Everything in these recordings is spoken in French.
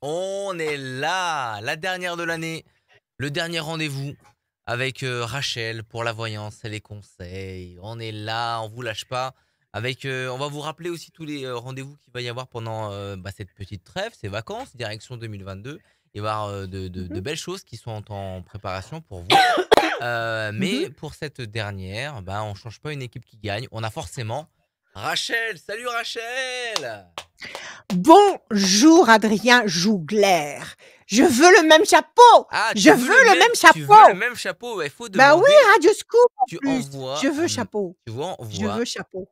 On est là, la dernière de l'année, le dernier rendez-vous avec Rachel pour la voyance et les conseils. On est là, on vous lâche pas. On va vous rappeler aussi tous les rendez-vous qu'il va y avoir pendant cette petite trêve, ces vacances, direction 2022. Il va y avoir de Mmh. belles choses qui sont en préparation pour vous. Mmh. Mais pour cette dernière, on change pas une équipe qui gagne. On a forcément Rachel. Salut Rachel. Bonjour Adrien Jougler. Je veux le même chapeau! Ah, Je veux le même tu veux le chapeau! même chapeau, il faut Bah oui, demander, Radio Scoop en tu plus. envoies, Je veux chapeau. tu vois, Je veux chapeau.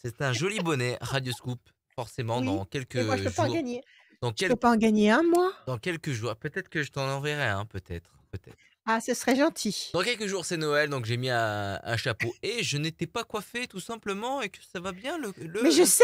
c'est un joli bonnet Radio Scoop, forcément Oui, dans mais moi je quelques peux pas en jours, gagner. dans Je peux quelques, pas en gagner un moi? dans quelques jours, peut-être que je t'en enverrai un, peut-être. Ah, ce serait gentil. Dans quelques jours, c'est Noël, donc j'ai mis un chapeau et je n'étais pas coiffé tout simplement et que ça va bien Mais je sais,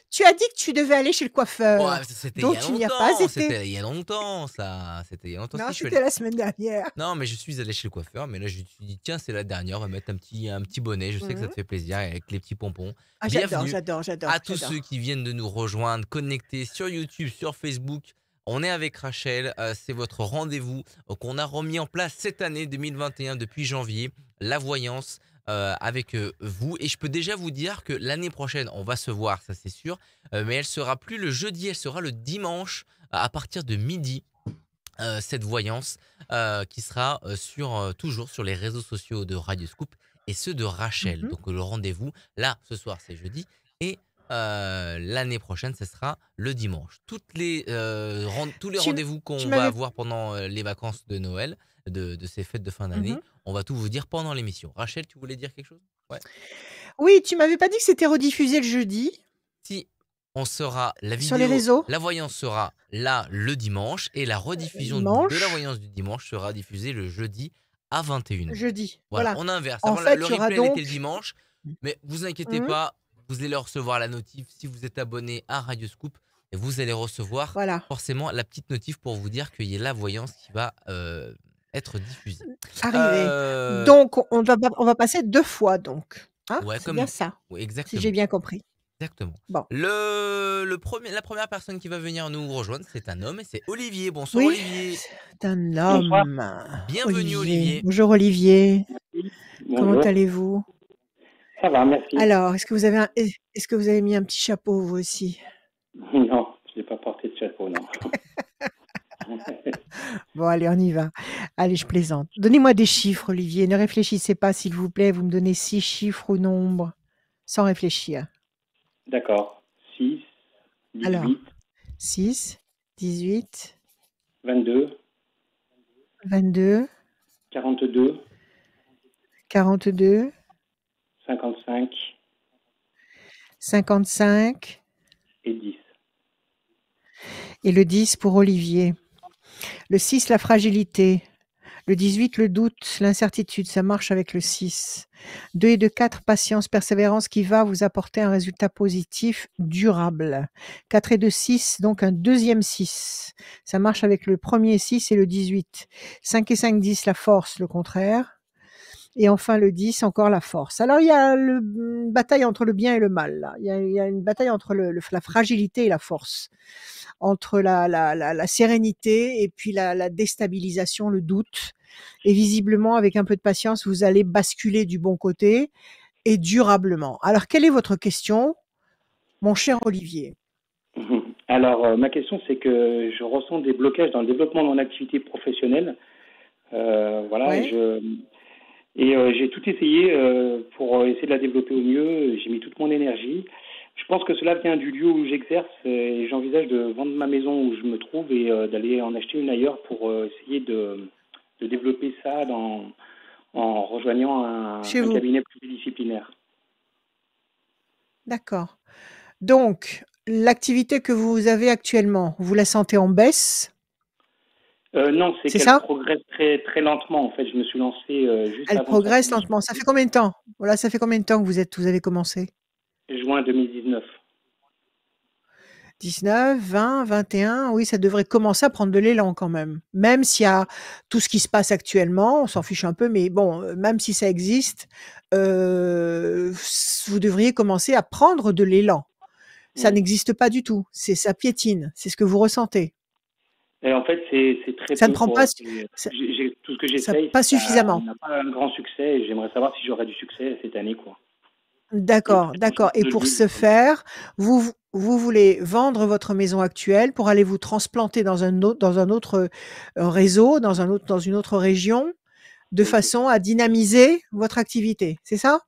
tu as dit que tu devais aller chez le Ouais, coiffeur, c'était il y donc a tu n'y as pas longtemps, été. c'était il y a longtemps. Non, Si je suis c'était allé. la semaine dernière. Non, mais je suis allé chez le coiffeur, mais là, je me suis dit: «Tiens, c'est la dernière, on va mettre un petit bonnet». Je sais que ça Mmh. te fait plaisir avec les petits pompons. Ah j'adore, Bienvenue j'adore, à j'adore, tous ceux j'adore. qui viennent de nous rejoindre, connectés sur YouTube, sur Facebook. On est avec Rachel, c'est votre rendez-vous, qu'on a remis en place cette année 2021 depuis janvier, la voyance, avec, vous et je peux déjà vous dire que l'année prochaine, on va se voir, ça c'est sûr, mais elle sera plus le jeudi, elle sera le dimanche, à partir de midi cette voyance qui sera toujours sur les réseaux sociaux de Radio Scoop et ceux de Rachel. Mmh. Donc le rendez-vous, là, ce soir, c'est jeudi et l'année prochaine, ce sera le dimanche. Tous les Tu rendez-vous tu qu'on va m'avais avoir pendant les vacances de Noël, de ces fêtes de fin d'année, mmh on va tout vous dire pendant l'émission. Rachel, tu voulais dire quelque chose? Ouais. Oui, tu m'avais pas dit que c'était rediffusé le jeudi Si on sera la sur les vidéo, réseaux? la voyance sera là le dimanche et la Le rediffusion de la dimanche? voyance du dimanche sera diffusée le jeudi à 21h. Jeudi, Voilà, voilà. on inverse. En Avant fait, le il y aura replay, elle était le donc dimanche, mais vous inquiétez mmh, pas, vous allez recevoir la notif si vous êtes abonné à Radio Scoop et vous allez recevoir voilà, forcément la petite notif pour vous dire qu'il y a la voyance qui va être diffusée. arrivé. Euh, Donc on va passer 2 fois donc, hein? ouais, C'est bien comme, ça, ouais, si j'ai exactement. bien compris? Exactement. Bon. La première personne qui va venir nous rejoindre, c'est un homme et c'est Olivier. Bonsoir Oui, Olivier. c'est un Bonsoir. homme, Bienvenue Olivier. Olivier. Bonjour Olivier, comment Bonjour. allez-vous? Ça va, merci. Alors, est-ce que vous avez mis un petit chapeau vous aussi? Non, je n'ai pas porté de chapeau, non. Bon allez, on y va. Allez, je plaisante. Donnez-moi des chiffres Olivier, ne réfléchissez pas s'il vous plaît, vous me donnez 6 chiffres ou nombres, sans réfléchir. D'accord. 6, Alors, 18, 6, 18, 22, 22, 42, 42, 55 55 et 10. et le 10 pour Olivier. Le 6, la fragilité. Le 18, le doute, l'incertitude, ça marche avec le 6. 2 et 2, 4, patience, persévérance qui va vous apporter un résultat positif durable. 4 et 2, 6, donc un deuxième 6. Ça marche avec le premier 6 et le 18. 5 et 5, 10, la force, le contraire. Et enfin le 10, encore la force. Alors il y a une bataille entre le bien et le mal. Là. Il y a une bataille entre la fragilité et la force, entre la sérénité et puis la déstabilisation, le doute. Et visiblement, avec un peu de patience, vous allez basculer du bon côté et durablement. Alors, quelle est votre question, mon cher Olivier? Alors, ma question, c'est que je ressens des blocages dans le développement de mon activité professionnelle. Voilà, Ouais. j'ai tout essayé pour essayer de la développer au mieux. J'ai mis toute mon énergie. Je pense que cela vient du lieu où j'exerce et j'envisage de vendre ma maison où je me trouve et d'aller en acheter une ailleurs pour essayer de développer ça en rejoignant Chez un vous. cabinet pluridisciplinaire. D'accord. Donc, l'activité que vous avez actuellement, vous la sentez en baisse, Non, c'est c'est qu'elle ça? progresse très, très lentement. En fait, je me suis lancé juste Elle avant de sortir progresse de lentement. Ça société, fait combien de temps? Voilà, ça fait combien de temps que vous avez commencé? juin 2019. 19, 20, 21, oui, ça devrait commencer à prendre de l'élan quand même. Même s'il y a tout ce qui se passe actuellement, on s'en fiche un peu, mais bon, même si ça existe, vous devriez commencer à prendre de l'élan. Ça Mm. n'existe pas du tout. Ça piétine. C'est ce que vous ressentez. Et en fait, c'est très Ça ne peu, prend pas, quoi. ça, Tout ce que ça j'essaye, pas ça suffisamment. n'a pas un grand succès. Et j'aimerais savoir si j'aurai du succès cette année, quoi. Et D'accord, peut-être en d'accord. changeant Et de pour lieu, ce justement. faire, vous voulez vendre votre maison actuelle pour aller vous transplanter dans un autre réseau, dans une autre région, de Oui, c'est ça. façon à dynamiser votre activité. C'est ça?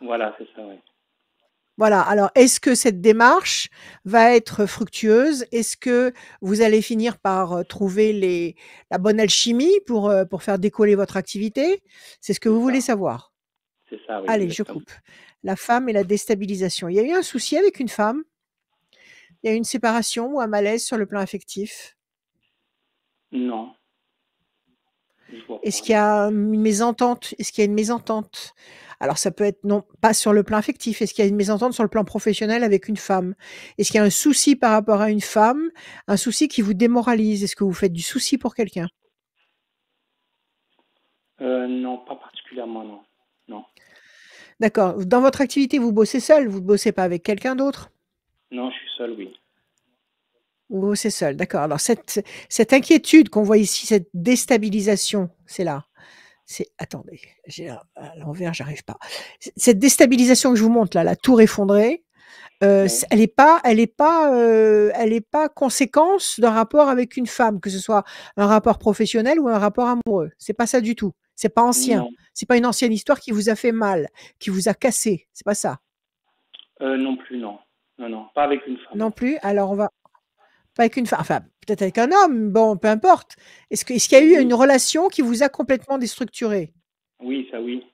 Voilà, c'est ça, oui. Voilà. Alors, est-ce que cette démarche va être fructueuse? Est-ce que vous allez finir par trouver la bonne alchimie pour faire décoller votre activité? C'est ce que C'est vous voulez ça. savoir. C'est ça, oui, Allez, je exactement. coupe. La femme et la déstabilisation. Il y a eu un souci avec une femme? Il y a eu une séparation ou un malaise sur le plan affectif? Non, je vois Est-ce pas, qu'il y non. a une mésentente? Est-ce qu'il y a une mésentente? Alors ça peut être non pas sur le plan affectif. Est-ce qu'il y a une mésentente sur le plan professionnel avec une femme? Est-ce qu'il y a un souci par rapport à une femme? Un souci qui vous démoralise? Est-ce que vous faites du souci pour quelqu'un? Non, pas particulièrement, non. Non, D'accord. Dans votre activité, vous bossez seul? Vous ne bossez pas avec quelqu'un d'autre? non, je suis seul, oui. Vous bossez seul, d'accord. Alors cette inquiétude qu'on voit ici, cette déstabilisation, c'est là. Attendez, j'ai à l'envers, j'arrive pas. Cette déstabilisation que je vous montre là, la tour effondrée, Oui. elle est pas conséquence d'un rapport avec une femme, que ce soit un rapport professionnel ou un rapport amoureux. C'est pas ça du tout. C'est pas ancien. Non, C'est pas une ancienne histoire qui vous a fait mal, qui vous a cassé. C'est pas ça. non plus, non. Non, non, pas avec une femme, Non non. plus. Alors on va pas avec une femme, enfin peut-être avec un homme. Bon, peu importe. Est-ce qu'il y a eu Oui, une relation qui vous a complètement déstructuré? oui, ça, oui.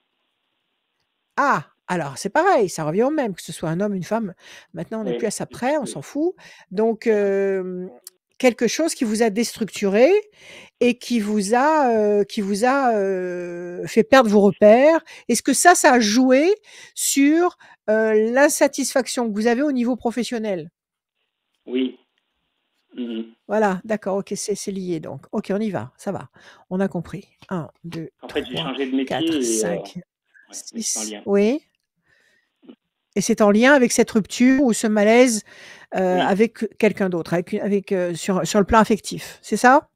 Ah! Alors c'est pareil, ça revient au même, que ce soit un homme, une femme. Maintenant, on n'est Oui, plus à ça oui, près, on oui. s'en fout. Donc D'accord. quelque chose qui vous a déstructuré et qui vous a, fait perdre vos repères. Est-ce que ça a joué sur, l'insatisfaction que vous avez au niveau professionnel? Oui. Mhm. Voilà, d'accord, OK, c'est lié donc. OK, on y va, ça va. On a compris. 1, 2, En fait, j'ai 3, changé de 4, métier et 5, ouais, mais c'est en 6. lien. Oui? Et c'est en lien avec cette rupture ou ce malaise, Oui. avec quelqu'un d'autre, sur le plan affectif, c'est ça?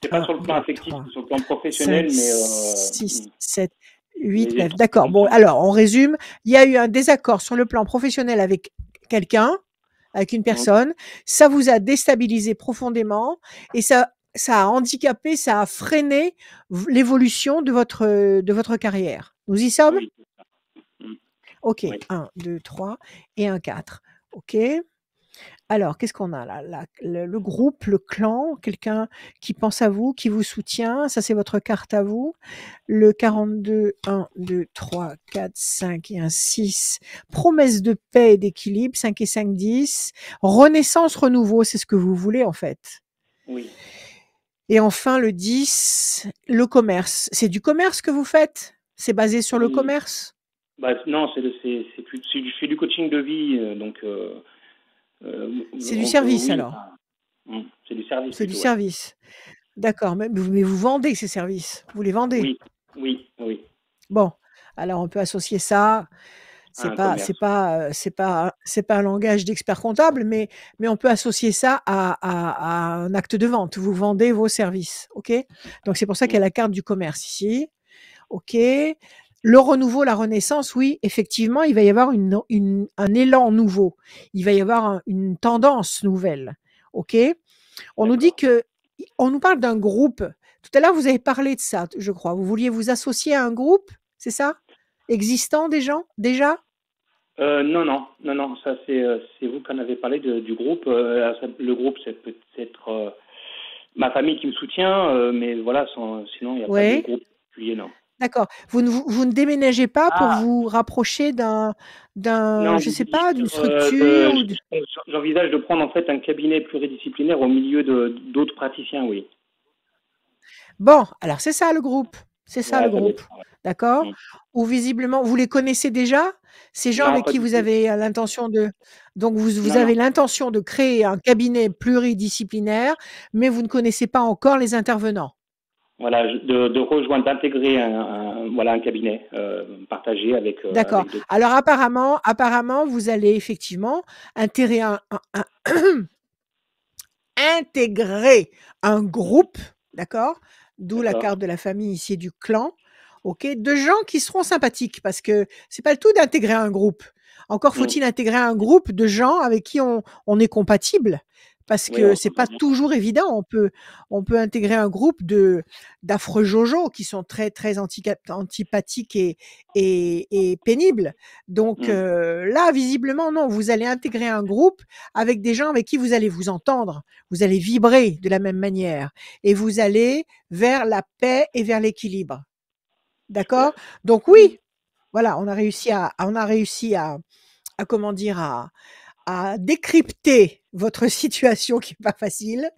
C'est pas 1, sur le plan 2, affectif, 3, c'est sur le plan 5, professionnel, mais 6, 7, 8, mes 9. études D'accord. sont Bon, bien. alors on résume. Il y a eu un désaccord sur le plan professionnel avec quelqu'un, avec une Oui, personne. Ça vous a déstabilisé profondément et ça a handicapé, ça a freiné l'évolution de votre carrière. Nous y sommes? oui, mm, OK. oui. 1, 2, 3 et un 4. OK. Alors, qu'est-ce qu'on a là? Le groupe, le clan, quelqu'un qui pense à vous, qui vous soutient, ça c'est votre carte à vous. Le 42, 1, 2, 3, 4, 5 et un 6. Promesse de paix et d'équilibre, 5 et 5, 10. Renaissance, renouveau, c'est ce que vous voulez en fait. Oui. Et enfin le 10, le commerce. C'est du commerce que vous faites? C'est basé sur le Oui. commerce? Bah, non, je fais du coaching de vie, donc C'est du service oui, alors? enfin, c'est du service C'est du plutôt, ouais. service. D'accord, mais vous vendez ces services? Vous les vendez? Oui, oui, oui. Bon, alors on peut associer ça, À un commerce. c'est pas un langage d'expert comptable, mais on peut associer ça à un acte de vente. Vous vendez vos services, OK? Donc c'est pour ça qu'il y a Mm, la carte du commerce ici, OK. Le renouveau, la renaissance, oui, effectivement, il va y avoir un élan nouveau. Il va y avoir une tendance nouvelle, OK? On nous dit d'accord. que on nous parle d'un groupe. Tout à l'heure, vous avez parlé de ça, je crois. Vous vouliez vous associer à un groupe, c'est ça? Existant des gens, déjà? Non, non, non, non, ça c'est vous qui en avez parlé du groupe. Le groupe, c'est peut-être ma famille qui me soutient, mais voilà, sinon il n'y a pas de Ouais, groupe particulier, non. d'accord. Vous ne déménagez pas pour Ah, vous rapprocher non, je vous sais dites, pas, d'une structure ou j'envisage de prendre en fait un cabinet pluridisciplinaire au milieu d'autres praticiens, oui. bon, alors c'est ça le groupe. C'est ça le Ouais, ça doit groupe. être ça, D'accord? ouais. Ou visiblement, vous les connaissez déjà? Ces gens Non, avec pas qui du vous tout. avez l'intention donc vous Non, non. avez l'intention de créer un cabinet pluridisciplinaire, mais vous ne connaissez pas encore les intervenants. Voilà, de rejoindre, d'intégrer voilà, un cabinet partagé D'accord. avec d'autres. Alors apparemment, vous allez effectivement intégrer intégrer un groupe, d'accord? D'où la D'accord. carte de la famille ici du clan, ok? De gens qui seront sympathiques, parce que c'est pas le tout d'intégrer un groupe. Encore Mm. faut-il intégrer un groupe de gens avec qui on est compatible, parce Oui, que on c'est s'entend pas bien. toujours évident. On peut intégrer un groupe d'affreux jojo qui sont très très antipathiques et pénibles. Donc Mm. là, visiblement, non. Vous allez intégrer un groupe avec des gens avec qui vous allez vous entendre. Vous allez vibrer de la même manière et vous allez vers la paix et vers l'équilibre. D'accord? Super. Donc oui, voilà, on a réussi à comment dire, à décrypter votre situation qui est pas facile,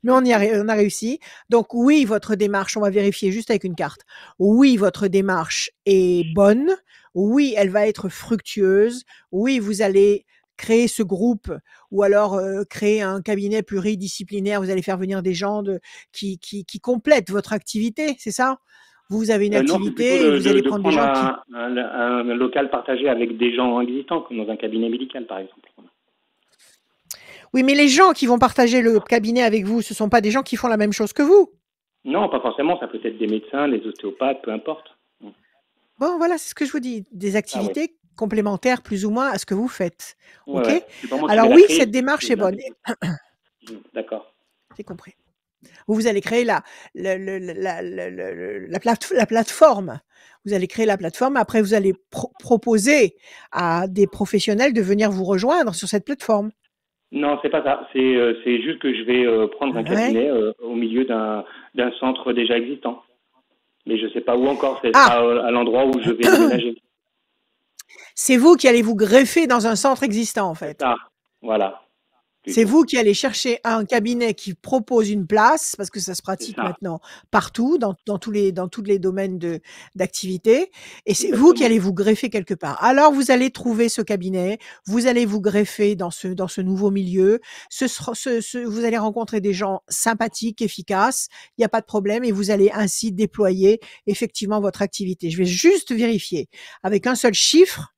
mais on a réussi. Donc oui, votre démarche, on va vérifier juste avec une carte. Oui, votre démarche est bonne. Oui, elle va être fructueuse. Oui, vous allez créer ce groupe ou alors créer un cabinet pluridisciplinaire. Vous allez faire venir des gens qui complètent votre activité, c'est ça? Vous avez une Non, c'est plutôt activité et vous allez de prendre des prendre gens qui... un local partagé avec des gens existants, comme dans un cabinet médical, par exemple. Oui, mais les gens qui vont partager le cabinet avec vous, ce sont pas des gens qui font la même chose que vous. Non, pas forcément. Ça peut être des médecins, des ostéopathes, peu importe. Bon, voilà, c'est ce que je vous dis, des Ah oui. activités complémentaires plus ou moins à ce que vous faites. Ouais, OK? ouais. C'est pas moi qui vais Alors la oui, créer, cette c'est démarche plutôt est de bonne. l'intégrer. D'accord. J'ai compris. Vous allez créer la plateforme. Vous allez créer la plateforme. Après, vous allez proposer à des professionnels de venir vous rejoindre sur cette plateforme. Non, c'est pas ça. C'est juste que je vais prendre un Ouais. cabinet au milieu d'un centre déjà existant. Mais je sais pas où encore. Ce Ah, sera à l'endroit où je vais déménager. c'est vous qui allez vous greffer dans un centre existant, en C'est fait. ça. Voilà, C'est plutôt. vous qui allez chercher un cabinet qui propose une place, parce que ça se C'est pratique ça. maintenant partout, dans tous les domaines d'activité, et c'est vous qui Exactement. allez vous greffer quelque part. Alors, vous allez trouver ce cabinet, vous allez vous greffer dans ce nouveau milieu, vous allez rencontrer des gens sympathiques, efficaces, il n'y a pas de problème, et vous allez ainsi déployer effectivement votre activité. Je vais juste vérifier avec un seul chiffre.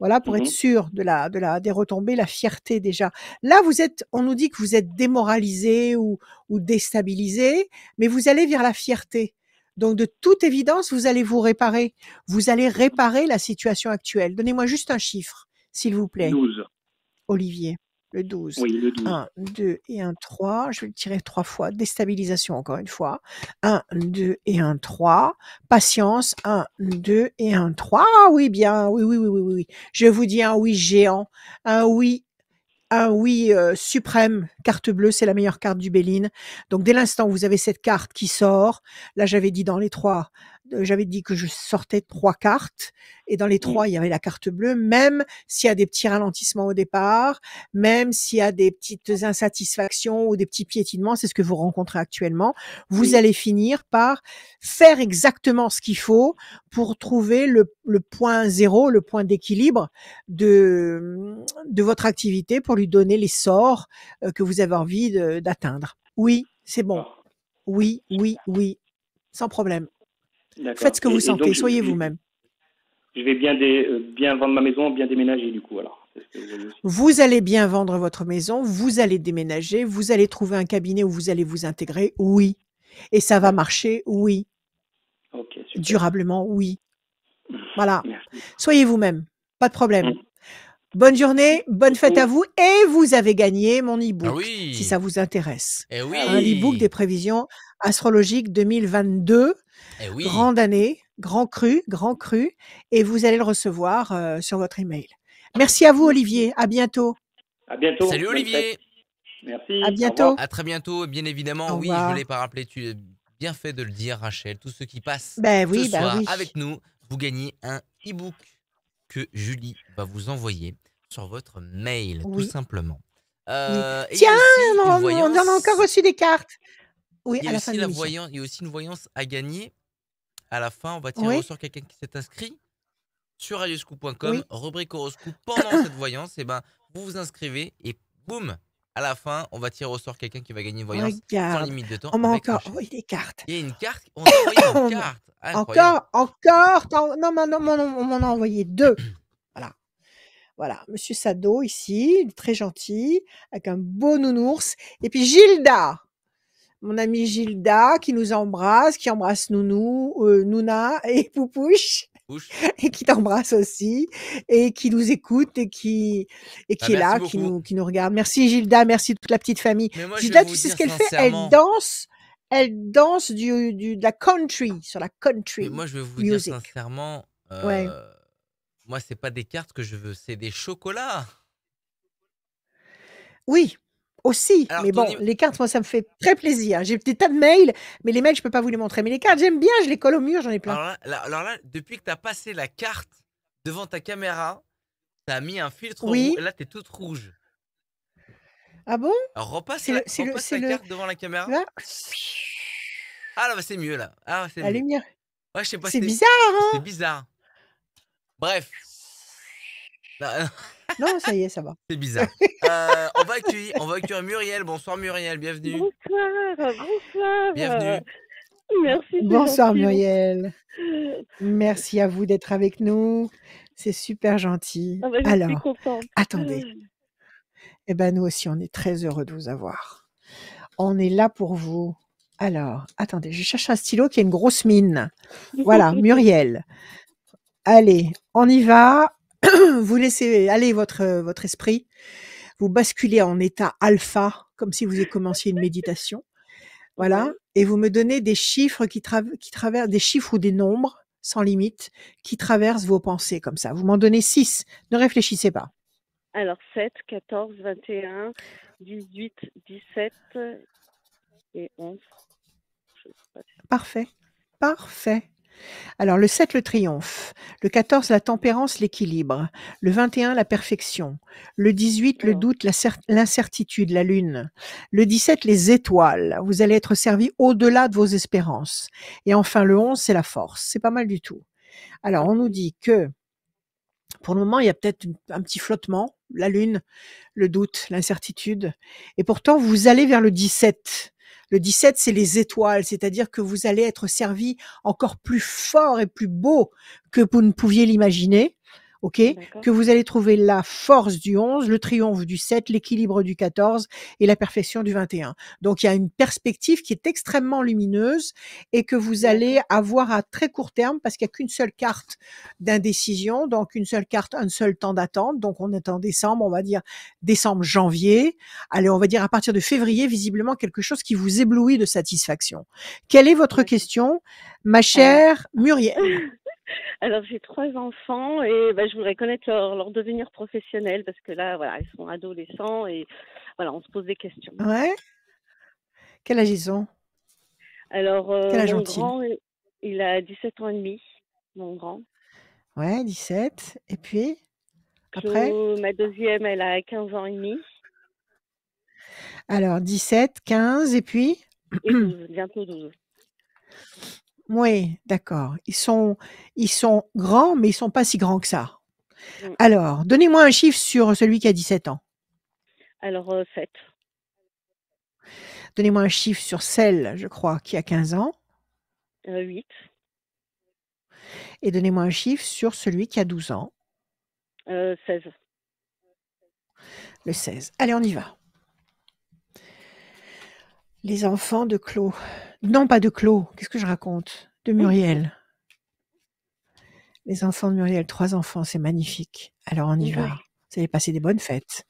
Voilà, pour être Mhm. sûr des retombées, la fierté déjà. Là, on nous dit que vous êtes démoralisé ou déstabilisé, mais vous allez vers la fierté. Donc, de toute évidence, vous allez vous réparer. Vous allez réparer la situation actuelle. Donnez-moi juste un chiffre, s'il vous plaît, 12. Olivier. Le 12. Oui, le 12. 1, 2 et un 3. Je vais le tirer 3 fois. Déstabilisation, encore une fois. 1, 2 et un 3. Patience. 1, 2 et un 3. Ah oui, bien. Oui, oui, oui, oui, oui. Oui. Je vous dis un oui géant. Un oui suprême, carte bleue, c'est la meilleure carte du Béline. Donc dès l'instant où vous avez cette carte qui sort, là j'avais dit j'avais dit que je sortais 3 cartes et dans les 3 il y avait la carte bleue, même s'il y a des petits ralentissements au départ, même s'il y a des petites insatisfactions ou des petits piétinements, c'est ce que vous rencontrez actuellement, vous Oui. allez finir par faire exactement ce qu'il faut pour trouver le point zéro, le point d'équilibre de votre activité pour lui donner les sorts que vous avez envie d'atteindre. Oui, c'est bon. D'accord. Oui, oui, Super. oui, sans problème. Faites D'accord. ce que vous Et donc, sentez, soyez vous-même. je vais bien vendre ma maison, bien déménager, du coup, alors. C'est ce que vous voyez aussi. Vous allez bien vendre votre maison, vous allez déménager, vous allez trouver un cabinet où vous allez vous intégrer, oui. Et ça va D'accord. marcher, oui. Ok, super. Durablement, oui. Voilà. Merci. Soyez vous-même, pas de problème. Mm. Bonne journée, bonne fête à Beaucoup. vous et vous avez gagné mon Ah e-book si ça oui, vous intéresse. eh Ah Hein, oui. l'e-book des oui, prévisions astrologiques 2022, eh oui. grande année, grand cru, et vous allez le recevoir sur votre email. Merci à vous, Merci. Olivier. À bientôt. À bientôt. Salut Bonne fête. Olivier, À Merci. Au revoir. bientôt. à très bientôt. Et bien évidemment, Au oui, je ne l'ai revoir. pas rappelé, tu as bien fait de le dire, Rachel. Tous ceux qui passent ce Ben soir oui. avec nous, vous gagnez un e-book que Julie va vous envoyer sur votre mail, tout Oui, simplement. oui. Et il y Tiens, a aussi une on en a encore voyance. reçu des cartes. Oui, Il y à a la fin aussi de l'émission. il y a aussi une voyance à gagner. À la fin, on va tirer au Oui, sort quelqu'un qui s'est inscrit sur radioscoop.com, oui. rubrique horoscope. Pendant cette voyance, et ben, vous vous inscrivez et boum, À la fin, on va tirer au sort quelqu'un qui va gagner une voyance sans Regarde, limite de temps on m'a avec encore Rachel. envoyé des cartes. Il y a une carte, on t'a envoyé une On- carte. Incroyable. Encore, non, on m'en a envoyé 2. Voilà. Voilà, Monsieur Sado ici, il est très gentil, avec un beau nounours. Et puis Gilda, mon amie Gilda, qui nous embrasse, qui embrasse Nouna et Poupouche, Bouche. et qui t'embrasse aussi, et qui nous écoute et qui Bah, est merci là, beaucoup. qui nous regarde. Merci Gilda, merci toute la petite famille. Mais moi, je Gilda, vais tu vous sais ce dire qu'elle fait? sincèrement. Elle danse de la country, sur la Mais country moi, je vais vous dire music. sincèrement. Ouais. Moi, c'est pas des cartes que je veux, c'est des chocolats. Oui, aussi. Alors, Mais bon, Tony, les cartes, moi, ça me fait très plaisir. J'ai des tas de mails, mais les mails, je peux pas vous les montrer. Mais les cartes, j'aime bien, je les colle au mur, j'en ai plein. alors là, depuis que tu as passé la carte devant ta caméra, tu as mis un filtre roux Oui. et là, tu es toute rouge. Ah bon? Alors, repasse C'est la le, carte devant la caméra. là, Ah là, bah, c'est mieux là. Ah, c'est la mieux. lumière. Ouais, je sais pas, C'est c'est bizarre, hein? bizarre. Bref. Non, ça y est, ça va. C'est bizarre. On va accueillir Muriel. Bonsoir Muriel, bienvenue. Bonsoir. Bienvenue. Merci, c'est Bonsoir gentil. Muriel. Merci à vous d'être avec nous. C'est super gentil. Ah bah, je suis Alors, contente. attendez. Eh ben, nous aussi, on est très heureux de vous avoir. On est là pour vous. Alors, attendez, je cherche un stylo qui a une grosse mine. Voilà, Muriel. Allez, on y va. Vous laissez aller votre esprit. Vous basculez en état alpha, comme si vous avez commencé une méditation. Voilà. Ouais. Et vous me donnez des chiffres qui traversent, des chiffres ou des nombres, sans limite, qui traversent vos pensées, comme ça. Vous m'en donnez 6. Ne réfléchissez pas. Alors, 7, 14, 21, 18, 17 et 11. Je sais pas si- Parfait. Parfait. Alors, le 7, le triomphe. Le 14, la tempérance, l'équilibre. Le 21, la perfection. Le 18, le Alors, doute, l'incertitude, la lune. Le 17, les étoiles. Vous allez être servi au-delà de vos espérances. Et enfin, le 11, c'est la force. C'est pas mal du tout. Alors, on nous ok. dit que, pour le moment, il y a peut-être un petit flottement, la lune, le doute, l'incertitude. Et pourtant, vous allez vers le 17. Le 17, c'est les étoiles, c'est-à-dire que vous allez être servi encore plus fort et plus beau que vous ne pouviez l'imaginer. OK? D'accord. Que vous allez trouver la force du 11, le triomphe du 7, l'équilibre du 14 et la perfection du 21. Donc, il y a une perspective qui est extrêmement lumineuse et que vous allez D'accord. avoir à très court terme parce qu'il n'y a qu'une seule carte d'indécision, donc une seule carte, un seul temps d'attente. Donc, on est en décembre, on va dire décembre, janvier. Allez, on va dire à partir de février, visiblement quelque chose qui vous éblouit de satisfaction. Quelle est votre D'accord. question, ma chère Muriel? Alors, j'ai 3 enfants et bah, je voudrais connaître leur devenir professionnel parce que là, voilà, ils sont adolescents et voilà, on se pose des questions. Ouais. Quel âge ils ont? Alors, Quel âge mon ont-ils? grand, il a 17 ans et demi, mon grand. Ouais, 17. Et puis, après? Ma deuxième, elle a 15 ans et demi Alors, 17, 15, et puis? et 12, bientôt 12. Oui, d'accord. Ils sont grands, mais ils sont pas si grands que ça. Mm. Alors, donnez-moi un chiffre sur celui qui a 17 ans. Alors, 7. Donnez-moi un chiffre sur celle, je crois, qui a 15 ans. 8. Et donnez-moi un chiffre sur celui qui a 12 ans. 16. Le 16. Allez, on y va. Les enfants de Claude. Non, pas de Claude. Qu'est-ce que je raconte? De Muriel. Les enfants de Muriel. 3 enfants, c'est magnifique. Alors, on y va. Ouais. Vous allez passer des bonnes fêtes.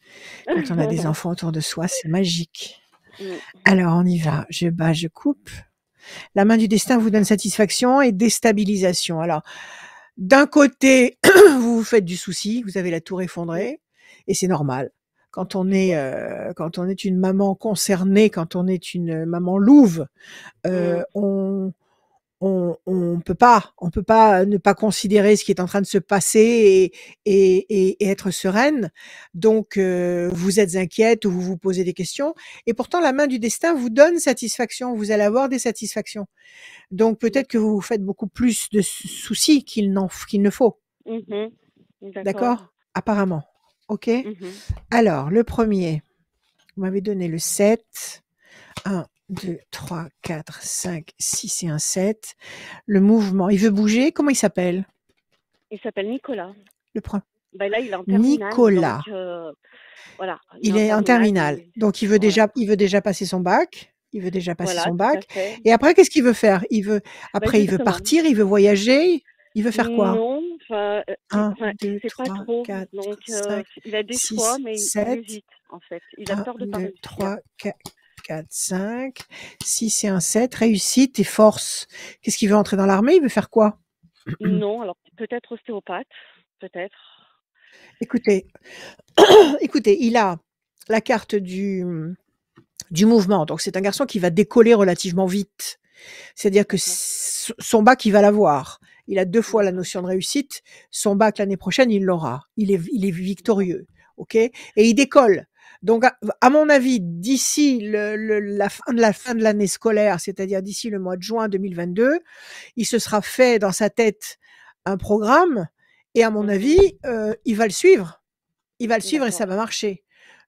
Quand on a des enfants autour de soi, c'est magique. Alors, on y va. Je bats, je coupe. La main du destin vous donne satisfaction et déstabilisation. Alors, d'un côté, vous vous faites du souci, vous avez la tour effondrée, et c'est normal. Quand on est une maman concernée, quand on est une maman louve, on peut pas ne pas considérer ce qui est en train de se passer et être sereine. Donc, vous êtes inquiète ou vous vous posez des questions. Et pourtant, la main du destin vous donne satisfaction. Vous allez avoir des satisfactions. Donc, peut-être que vous vous faites beaucoup plus de soucis qu'il ne faut. D'accord. D'accord? Apparemment. OK? Alors, le premier. Vous m'avez donné le 7. 1, 2, 3, 4, 5, 6 et un 7. Le mouvement, il veut bouger. Comment il s'appelle? Il s'appelle Nicolas. Le premier. Ben là, il est en terminale, Nicolas. donc voilà, Il est en terminale. et Donc, il veut voilà. déjà passer son bac. Il veut déjà passer Voilà, son tout à bac. fait. Et après, qu'est-ce qu'il veut faire? Ben Après, il veut justement. partir, il veut voyager. Il veut faire quoi? Non, enfin, 1, enfin, 2, il sait pas 3, trop. 4, Donc, 5, il a des 6, choix, mais il 7. hésite, en fait. Il a 1, peur de pas 2, réussir. 3, 4, 5, 6 et un 7. Réussite et force. Qu'est-ce qu'il veut entrer dans l'armée? Il veut faire quoi? Non, alors peut-être ostéopathe, peut-être. Écoutez, il a la carte du mouvement. Donc, c'est un garçon qui va décoller relativement vite. C'est-à-dire que D'accord. son bac, il va l'avoir. Il a 2 fois la D'accord. notion de réussite. Son bac, l'année prochaine, il l'aura. Il est victorieux. OK? Et il décolle. Donc, à mon avis, d'ici la fin de l'année scolaire, c'est-à-dire d'ici le mois de juin 2022, il se sera fait dans sa tête un programme et à mon Mhm. avis, il va le suivre. Il va le suivre et ça D'accord. va marcher.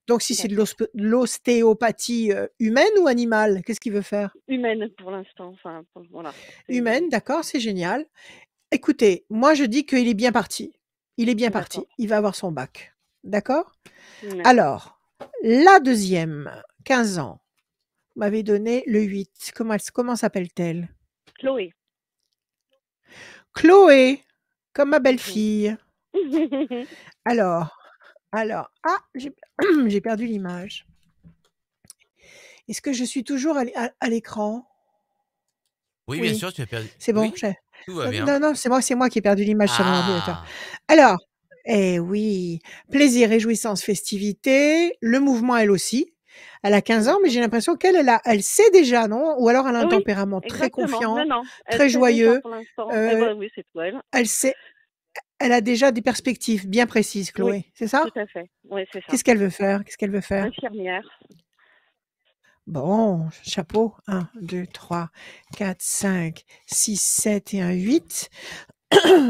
Donc, si c'est de D'accord. l'ostéopathie humaine ou animale, qu'est-ce qu'il veut faire? Humaine pour l'instant. Enfin, voilà. Humaine, d'accord, c'est génial. Écoutez, moi je dis qu'il est bien parti. Il est bien parti. D'accord. Il va avoir son bac. D'accord? D'accord. Alors, la deuxième, 15 ans, vous m'avez donné le 8. Comment s'appelle-t-elle? Chloé. Chloé, comme ma Mhm. belle-fille. Alors, j'ai perdu l'image. Est-ce que je suis toujours à l'écran? Oui, bien Oui, sûr, tu as perdu. c'est bon. Oui, tout va bien. Non, c'est moi qui ai perdu l'image sur mon ordinateur. Ah, Alors, eh oui, plaisir, réjouissance, festivité, le mouvement elle aussi. Elle a 15 ans, mais D'accord. j'ai l'impression elle sait déjà, non? Ou alors elle a un Oui, tempérament très exactement. confiant, Non, elle très sait déjà joyeux. pour l'instant. Eh Euh, ben oui, c'est tout elle. elle sait, elle a déjà des perspectives bien précises, Oui, Chloé. C'est ça? tout à fait. Oui, c'est ça. Qu'est-ce qu'elle veut faire? Qu'est-ce qu'elle veut faire? Infirmière. Bon, chapeau. 1, 2, 3, 4, 5, 6, 7 et un 8.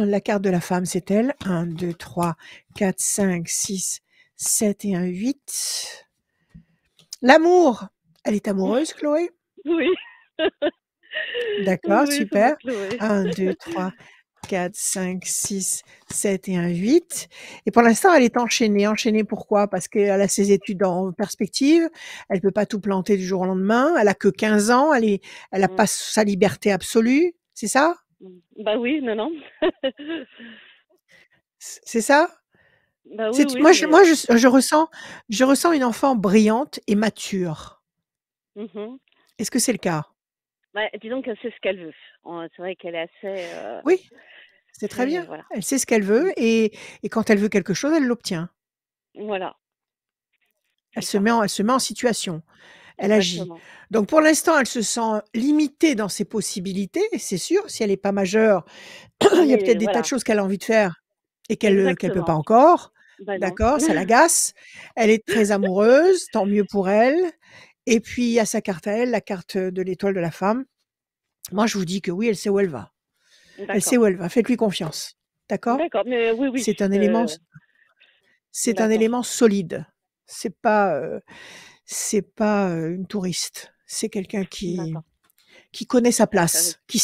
La carte de la femme, c'est elle. 1, 2, 3, 4, 5, 6, 7 et un 8. L'amour. Elle est amoureuse, Chloé? Oui. D'accord, Oui, c'est ma super. Chloé. 1, 2, 3, 4, 5, 6, 7 et un 8. Et pour l'instant, elle est enchaînée. Enchaînée pourquoi? Parce qu'elle a ses études en perspective. Elle peut pas tout planter du jour au lendemain. Elle a que 15 ans. Elle a Mm, pas sa liberté absolue. C'est ça? Bah oui, non. C'est ça? Bah oui, oui, Moi, mais je ressens une enfant brillante et mature. mhm. Est-ce que c'est le cas? Bah, disons que c'est ce qu'elle veut. C'est vrai qu'elle est assez, Oui, c'est très bien. voilà. Elle sait ce qu'elle Mm, veut et quand elle veut quelque chose, elle l'obtient. voilà, Elle c'est se ça. met en situation. Elle agit. Exactement. Donc pour l'instant, elle se sent limitée dans ses possibilités, c'est sûr. Si elle n'est pas majeure, il y a Mais peut-être des tas de voilà, choses qu'elle a envie de faire et qu'elle peut pas exactement. encore. Bah non. D'accord? Ça l'agace. Elle est très amoureuse, tant mieux pour elle. Et puis il y a sa carte à elle, la carte de l'étoile de la femme. Moi, je vous dis que oui, elle sait où elle va. Elle sait D'accord. où elle va. Faites-lui confiance. D'accord? D'accord, mais oui, C'est un élément d'accord, solide. C'est pas, une touriste. C'est quelqu'un d'accord. qui connaît sa Elle savait. place, qui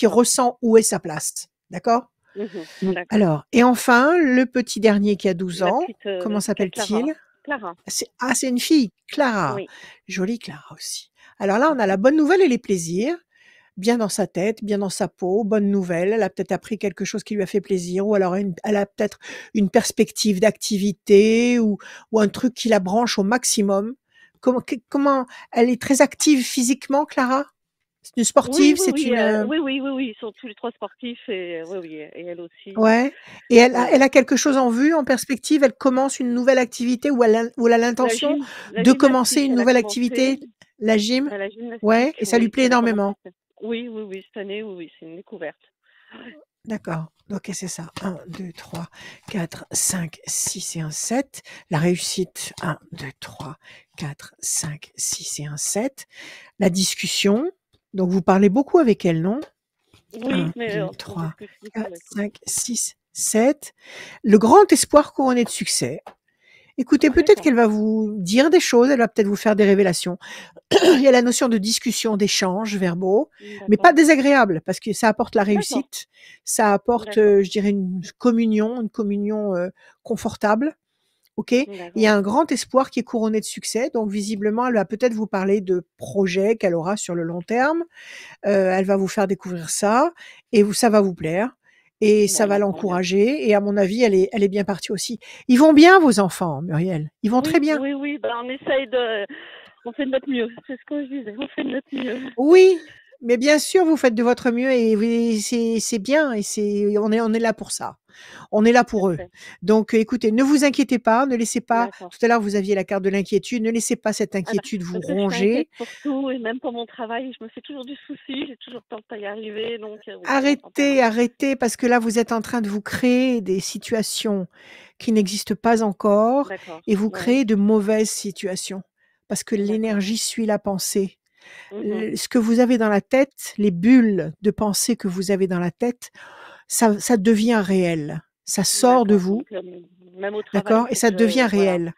D'accord. ressent où est sa place. D'accord? D'accord. Alors, et enfin, le petit dernier qui a 12 La ans, petite, comment Clara. s'appelle-t-il? Clara, C'est une fille, Clara. oui. Jolie Clara aussi. Alors là, on a la bonne nouvelle et les plaisirs. Bien dans sa tête, bien dans sa peau, bonne nouvelle. Elle a peut-être appris quelque chose qui lui a fait plaisir, ou alors elle a peut-être une perspective d'activité ou un truc qui la branche au maximum. Comment elle est très active physiquement, Clara? C'est une Oui, sportive, oui, c'est oui, une oui, ils sont tous les 3 sportifs et oui, et elle aussi. ouais. Et Ouais, elle ouais. a quelque chose en vue, en perspective. Elle commence une nouvelle activité ou elle a l'intention La de commencer gymnastique, une elle a nouvelle commencé. activité, la gym. La Ouais, gymnastique, et ça lui oui, plaît elle a commencé énormément. oui, cette année, oui, c'est une découverte. D'accord. OK, c'est ça. 1, 2, 3, 4, 5, 6 et un 7. La réussite, 1, 2, 3, 4, 5, 6 et un 7. La discussion. Donc, vous parlez beaucoup avec elle, non? Oui, 1, mais 2, on 3, discute beaucoup 4, avec elle. 5, 6, 7. Le grand espoir couronné de succès. Écoutez, peut-être D'accord. qu'elle va vous dire des choses, elle va peut-être vous faire des révélations. Il y a la notion de discussion, d'échanges verbaux, mais pas D'accord. désagréables, parce que ça apporte la D'accord. réussite, ça apporte, D'accord. je dirais une communion, confortable. OK? Il y a D'accord. un grand espoir qui est couronné de succès, donc visiblement, elle va peut-être vous parler de projets qu'elle aura sur le long terme. Elle va vous faire découvrir ça et ça va vous plaire et ça Bon, va bah, tant mieux. l'encourager et à mon avis, elle est bien partie aussi. Ils vont bien vos enfants, Muriel? Ils vont très Oui, bien? oui, oui, bah, on fait de notre mieux. C'est ce que je disais, on fait de notre mieux. Oui, mais bien sûr, vous faites de votre mieux et c'est bien et on est là pour ça. On est là Tout pour à eux. fait. Donc, écoutez, ne vous inquiétez pas, ne laissez pas D'accord. tout à l'heure, vous aviez la carte de l'inquiétude, ne laissez pas cette Ah bah, inquiétude vous parce que je suis inquiète ronger. pour tout et même pour mon travail, je me fais toujours du souci, j'ai toujours peur de pas y arriver, donc oui, on s'entend Arrêtez, bien. arrêtez, parce que là, vous êtes en train de vous créer des situations qui n'existent pas encore D'accord. et vous Ouais. créez de mauvaises situations parce que D'accord. l'énergie suit la pensée. Mhm. Ce que vous avez dans la tête, les bulles de pensée que vous avez dans la tête, ça devient réel. Ça sort de D'accord. vous, Donc, même au travail, il d'accord? Et faut que ça devient voilà. réel.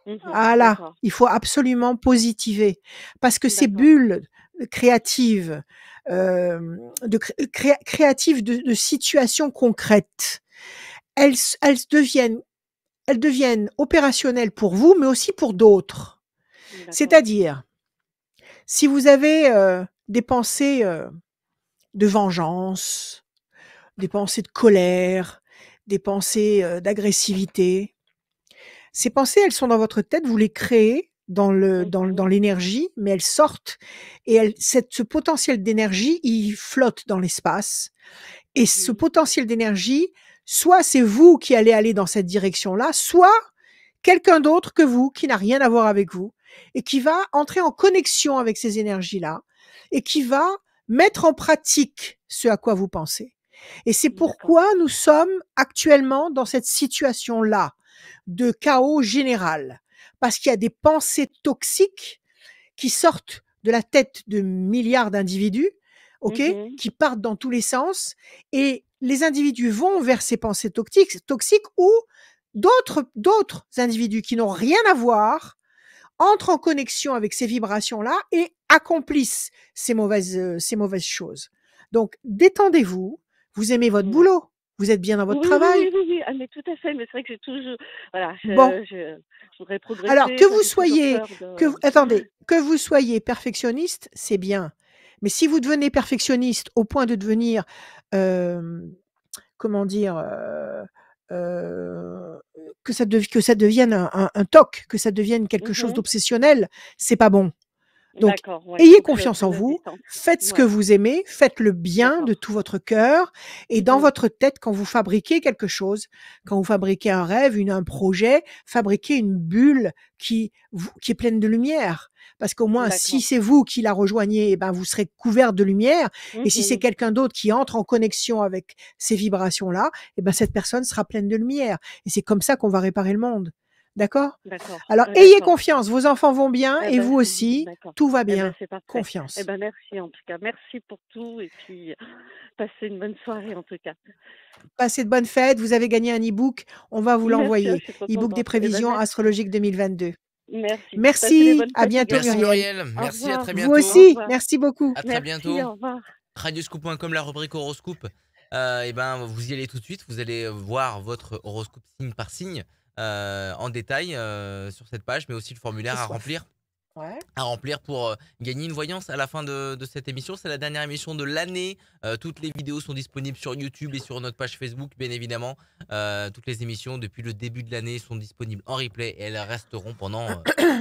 Mhm. Voilà, D'accord. il faut absolument positiver parce que ces D'accord. bulles créatives, créatives de situations concrètes, elles, elles deviennent, elles deviennent opérationnelles pour vous, mais aussi pour d'autres. D'accord. C'est-à-dire, si vous avez des pensées de vengeance, des pensées de colère, des pensées d'agressivité, ces pensées, elles sont dans votre tête, vous les créez dans Mhm. l'énergie, mais elles sortent et ce potentiel d'énergie, il flotte dans l'espace. Et ce Mhm. potentiel d'énergie, soit c'est vous qui allez aller dans cette direction-là, soit quelqu'un d'autre que vous, qui n'a rien à voir avec vous, et qui va entrer en connexion avec ces énergies-là, et qui va mettre en pratique ce à quoi vous pensez. Et c'est D'accord. pourquoi nous sommes actuellement dans cette situation-là de chaos général. Parce qu'il y a des pensées toxiques qui sortent de la tête de milliards d'individus, ok, Mhm. qui partent dans tous les sens, et les individus vont vers ces pensées toxiques ou d'autres individus qui n'ont rien à voir entrent en connexion avec ces vibrations-là et accomplissent ces mauvaises choses. Donc, détendez-vous, vous aimez votre Ouais. boulot, vous êtes bien dans votre Oui, oui, oui, travail. oui, oui. Ah, mais tout à fait. Mais c'est vrai que j'ai toujours, voilà, Bon, je voudrais alors progresser. Enfin, j'ai toujours peur de. que vous soyez perfectionniste, c'est bien. Mais si vous devenez perfectionniste au point de devenir, hem, comment dire? Heu, que ça devienne un TOC, que ça devienne quelque chose Mhm. d'obsessionnel, c'est pas bon. Donc, D'accord. Ouais. Il ayez faut que je confiance en prenne la vous, distance. faites ce que Ouais. vous aimez, faites-le bien de D'accord. tout votre cœur et dans Mhm. votre tête, quand vous fabriquez quelque chose, quand vous fabriquez un rêve, un projet, fabriquez une bulle qui est pleine de lumière. Parce qu'au moins, si D'accord. c'est vous qui la rejoignez, eh ben, vous serez couvert de lumière. Et si c'est Mhm. quelqu'un d'autre qui entre en connexion avec ces vibrations-là, eh ben, cette personne sera pleine de lumière. Et c'est comme ça qu'on va réparer le monde. D'accord? D'accord. Alors, ayez D'accord. confiance, vos enfants vont bien Eh et ben, vous aussi, d'accord. tout va Eh ben, bien. c'est parfait. Eh Confiance. ben, merci en tout cas. Merci pour tout et puis passez une bonne soirée en tout cas. Passez de bonnes fêtes, vous avez gagné un e-book, on va vous Merci, je l'envoyer. suis trop E-book des contente. Eh ben, prévisions merci. astrologiques 2022. Merci. Passez des Merci, bonnes à fêtes bientôt Merci également. Muriel. Muriel, Au merci, à revoir. très Vous bientôt. Au aussi, revoir. merci beaucoup. À très Merci, bientôt. au revoir. Radioscoop.com, la rubrique horoscope. Et ben, vous y allez tout de suite. Vous allez voir votre horoscope signe par signe en détail sur cette page, mais aussi le J'ai formulaire à soif. remplir. Ouais. À remplir pour gagner une voyance à la fin de cette émission. C'est la dernière émission de l'année. Toutes les vidéos sont disponibles sur YouTube et sur notre page Facebook, bien évidemment. Toutes les émissions depuis le début de l'année sont disponibles en replay et elles resteront pendant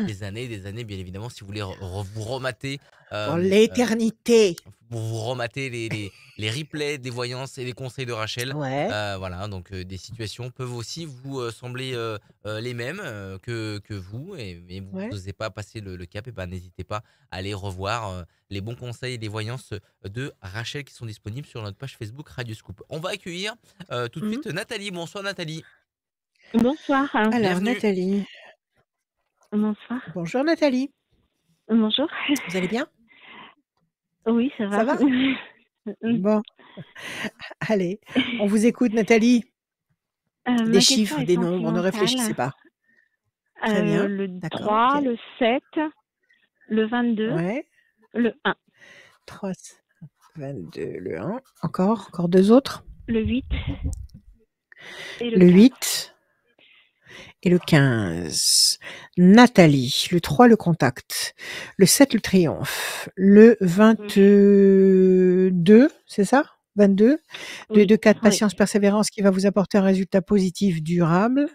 des années, bien évidemment, si vous voulez vous remater. Pour euh, euh, l'éternité. pour vous remater les replays des voyances et les conseils de Rachel. Ouais. Voilà, donc des situations peuvent aussi vous sembler les mêmes que vous, mais vous Ouais. n'osez pas passer le cap, et ben n'hésitez pas à aller revoir les bons conseils et les voyances de Rachel qui sont disponibles sur notre page Facebook Radio Scoop. On va accueillir tout de Mhm. suite Nathalie. Bonsoir Nathalie, Bonsoir. Alors, bienvenue. Nathalie. Bonsoir. Bonjour Nathalie. Bonjour. Vous allez bien? Oui, ça va. Ça va? Bon, allez, on vous écoute Nathalie. Des Ma question chiffres, est des nombres, ne sentimentale. réfléchissez pas. Très bien. Le D'accord. 3, Ok. le 7, le 22, Ouais. le 1, 3, 22, le 1. Encore deux autres. le 8 et le Le 15. 8 et le 15. Nathalie. Le 3, le contact. Le 7, le triomphe. Le 22, c'est ça 22. 2 et Oui, 2, 4, oui. patience, persévérance qui va vous apporter un résultat positif durable.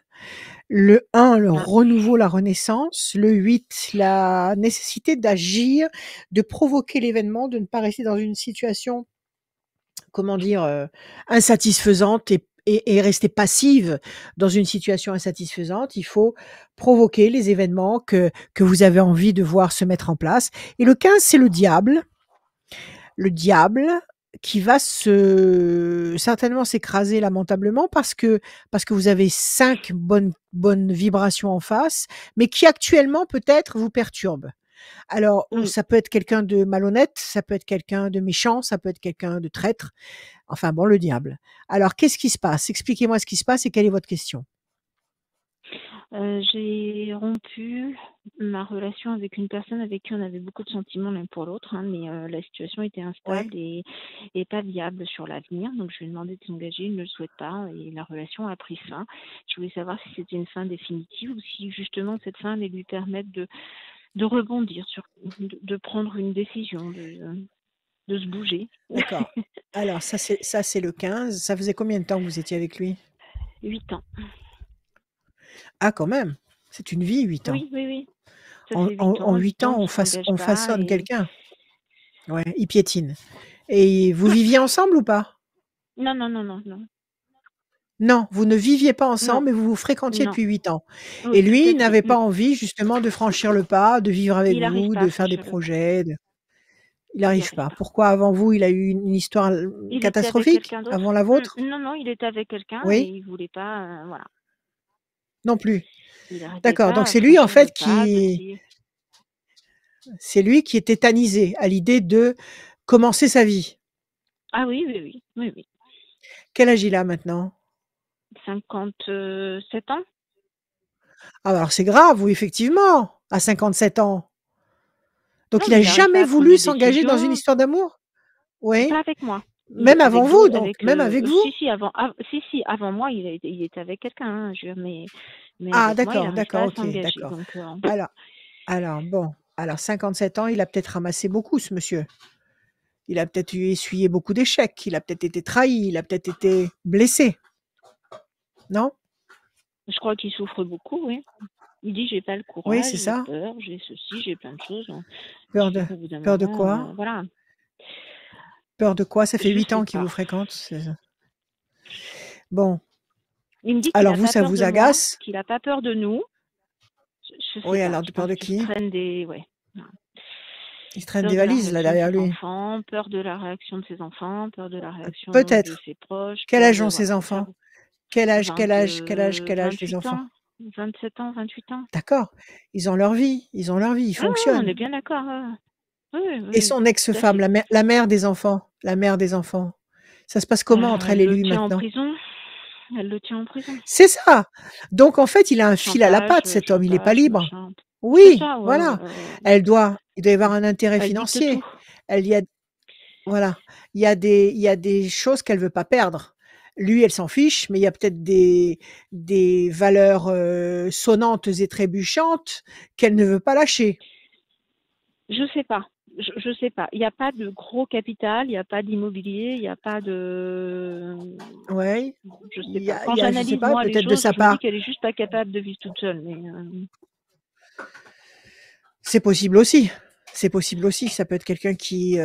Le 1, le Ah. renouveau, la renaissance. Le 8, la nécessité d'agir, de provoquer l'événement, de ne pas rester dans une situation, comment dire, insatisfaisante et rester passive dans une situation insatisfaisante. Il faut provoquer les événements que vous avez envie de voir se mettre en place. Et le 15, c'est le diable. Le diable qui va certainement s'écraser lamentablement parce que vous avez 5 bonnes vibrations en face, mais qui actuellement peut-être vous perturbe. Alors, Oui. ça peut être quelqu'un de malhonnête, ça peut être quelqu'un de méchant, ça peut être quelqu'un de traître. Enfin bon, le diable. Alors, qu'est-ce qui se passe? Expliquez-moi ce qui se passe et quelle est votre question? J'ai rompu ma relation avec une personne avec qui on avait beaucoup de sentiments l'un pour l'autre, hein, mais la situation était instable Ouais. et pas viable sur l'avenir. Donc je lui ai demandé de s'engager, il ne le souhaite pas et la relation a pris fin. Je voulais savoir si c'était une fin définitive ou si justement cette fin allait lui permettre de rebondir, de prendre une décision, de se bouger. D'accord. Alors ça c'est le 15. Ça faisait combien de temps que vous étiez avec lui? 8 ans. Ah quand même, c'est une vie 8 ans. Oui, oui, oui. Ça En fait 8 en ans, 8 8 ans ans qu'il s'engage on pas façonne et quelqu'un. Ouais, il piétine. Et vous viviez ensemble ou pas? non, non, non, non, non, Non, vous ne viviez pas non, ensemble, mais vous vous fréquentiez non. depuis 8 ans. Et Oui, tout lui, à il fait. n'avait pas envie justement de franchir le pas, de vivre avec Il n'arrive vous, pas à de faire des franchir le pas. projets, il Il n'y n'arrive arrive pas. pas. Pourquoi avant vous, il a eu une histoire, Il était avec catastrophique? quelqu'un Avant d'autre? la vôtre? Non, non, il était avec quelqu'un et Oui? il voulait pas, voilà. Non plus? Il n'arrivait D'accord, donc pas à c'est lui en franchir le fait pas de ses c'est lui qui est tétanisé à l'idée de commencer sa vie. ah oui, oui, oui, oui, oui. Quel âge il a maintenant? 57 ans? Ah bah alors c'est grave, oui effectivement, à 57 ans. Donc Non, il mais a il n'arrive pas jamais à prendre voulu des s'engager dans une décisions. histoire d'amour? Pas Oui? avec moi. Même avant Avec vous d'autres, donc? Même avec vous? si, si, avant moi, il était avec quelqu'un, hein, mais Ah avec moi, il d'accord, n'arrive pas d'accord, à OK, s'engager. d'accord. Donc, Alors bon, alors 57 ans, il a peut-être ramassé beaucoup ce monsieur. Il a peut-être essuyé beaucoup d'échecs, il a peut-être été trahi, il a peut-être été blessé, non? je crois qu'il souffre beaucoup, oui. Il dit: «J'ai pas le Oui, courage, c'est j'ai ça? peur, j'ai ceci, j'ai plein de choses», hein. Peur Je de fais qu'au bout d'un peur de moment, quoi? voilà. Peur de quoi? Ça fait Je 8 sais ans qu'il pas. vous fréquente, c'est ça? Bon, Il me dit qu'il alors a vous, pas ça peur vous de moi, agace? qu'il a pas peur de nous. Je sais Oui, pas, alors de je peur pense de qu'il se qui? traîne des ouais, voilà. Il se traîne Peur des de la valises là réaction de derrière ses lui? enfants, peur de la réaction de ses enfants, peur de la réaction de Peut-être. ses proches, Quel peur âge de ont voilà, ses faire enfants? Quel âge quel 20, âge quel âge quel âge les 28 enfants? ans, 27 ans, 28 ans. D'accord, ils ont leur vie, ils Ah, on est fonctionnent. bien d'accord, oui, oui, Et oui, son tout à ex-femme, fait. la mère des enfants, ça se passe comment entre elle Elle et le lui tient en maintenant? prison, elle le tient en prison. C'est ça! Donc en fait, il a un fil à la Chantage, patte cet homme, il est pas chantage, libre. machin. C'est Oui, ça, ouais, voilà. ouais. Il doit y avoir un intérêt Elle dicte tout. financier. Elle y a Voilà, il y a des choses qu'elle veut pas perdre. Lui, elle s'en fiche, mais il y a peut-être des valeurs, sonnantes et trébuchantes qu'elle ne veut pas lâcher. Je sais pas. Je sais pas. Il n'y a pas de gros capital, il n'y a pas d'immobilier, il n'y a pas de. Ouais, Je sais pas. il Quand y a je sais j'analyse pas, moi les peut-être de choses, sa je me dis part qu'elle est juste pas capable de vivre toute seule. Mais c'est possible aussi. C'est possible aussi. Ça peut être quelqu'un qui,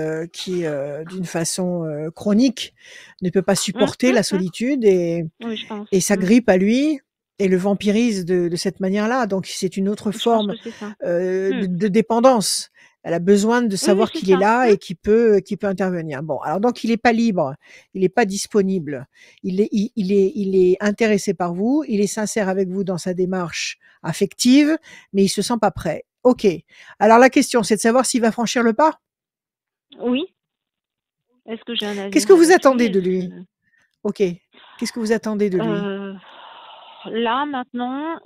d'une façon, chronique, ne peut pas supporter la hum. solitude Oui, je pense. et s'agrippe à lui et le vampirise de cette manière-là. Donc c'est une autre Je pense que forme, c'est ça. Hum. de dépendance. Elle a besoin de Oui, oui, savoir c'est qu'il est ça. là et qu'il peut intervenir. Bon, alors donc il est pas libre, il est pas disponible. Il est intéressé par vous, il est sincère avec vous dans sa démarche affective, mais il se sent pas prêt. OK. Alors la question, c'est de savoir s'il va franchir le pas? Oui. Est-ce que j'ai un Qu'est-ce avenir que vous avec lui? attendez de Est-ce lui? que OK. Qu'est-ce que vous attendez de lui? euh, là, maintenant,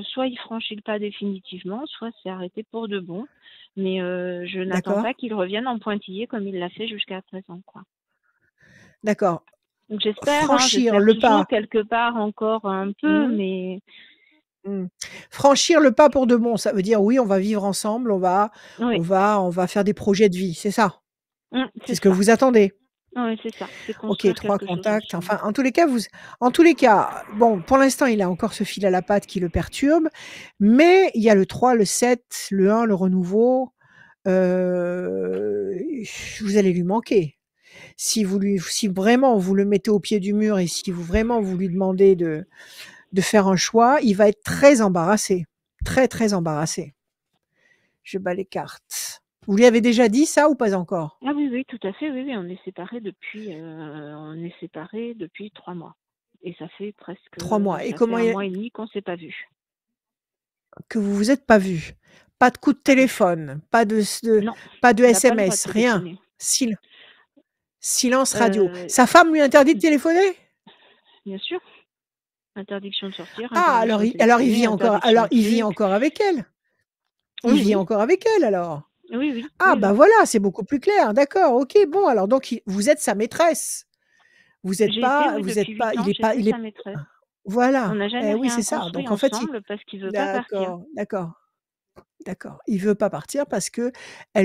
soit il franchit le pas définitivement, soit c'est arrêté pour de bon. Mais je n'attends pas D'accord? qu'il revienne en pointillé comme il l'a fait jusqu'à présent, quoi. D'accord. Donc j'espère Franchir le toujours pas. quelque part encore un peu, Mmh. mais Mmh. Franchir le pas pour de bon, ça veut dire oui, on va vivre ensemble, on va oui, faire des projets de vie, c'est ça? C'est c'est ce que ça. vous attendez? Oui, c'est ça. C'est OK, construire 3 quelque chose contacts, ensemble. enfin, en tous les cas, bon, pour l'instant, il a encore ce fil à la patte qui le perturbe, mais il y a le 3, le 7, le 1, le renouveau, heu, vous allez lui manquer. Si vraiment vous le mettez au pied du mur et si vraiment vous lui demandez de faire un choix, il va être très embarrassé, très, très embarrassé. Je bats les cartes. Vous lui avez déjà dit ça ou pas encore? Ah oui, oui, tout à fait, oui, oui, on est séparés depuis 3 mois. Et ça fait 3 mois, et ça fait comment 1 il mois et demi qu'on s'est pas vus. que vous vous êtes pas vus? Pas de coup de téléphone, Non, pas de il n'a pas le droit de SMS, rien? téléphoner. Sil silence radio. Euh, Sa femme lui interdit de téléphoner? bien sûr, interdiction de sortir, Ah, interdiction de téléphoner, interdiction alors de il vit trucs. encore avec elle? Il Oui, vit oui, encore avec elle alors? oui, oui, Ah oui, bah oui. voilà, c'est beaucoup plus clair, d'accord, OK, bon alors donc vous êtes sa maîtresse. J'ai été, oui, Vous êtes depuis pas 8 ans, j'étais il est sa maîtresse. On voilà, n'a jamais oui, rien c'est ça. construit Donc en fait, il ensemble parce qu'il veut pas partir. d'accord, d'accord. D'accord. Il veut pas partir parce qu'elle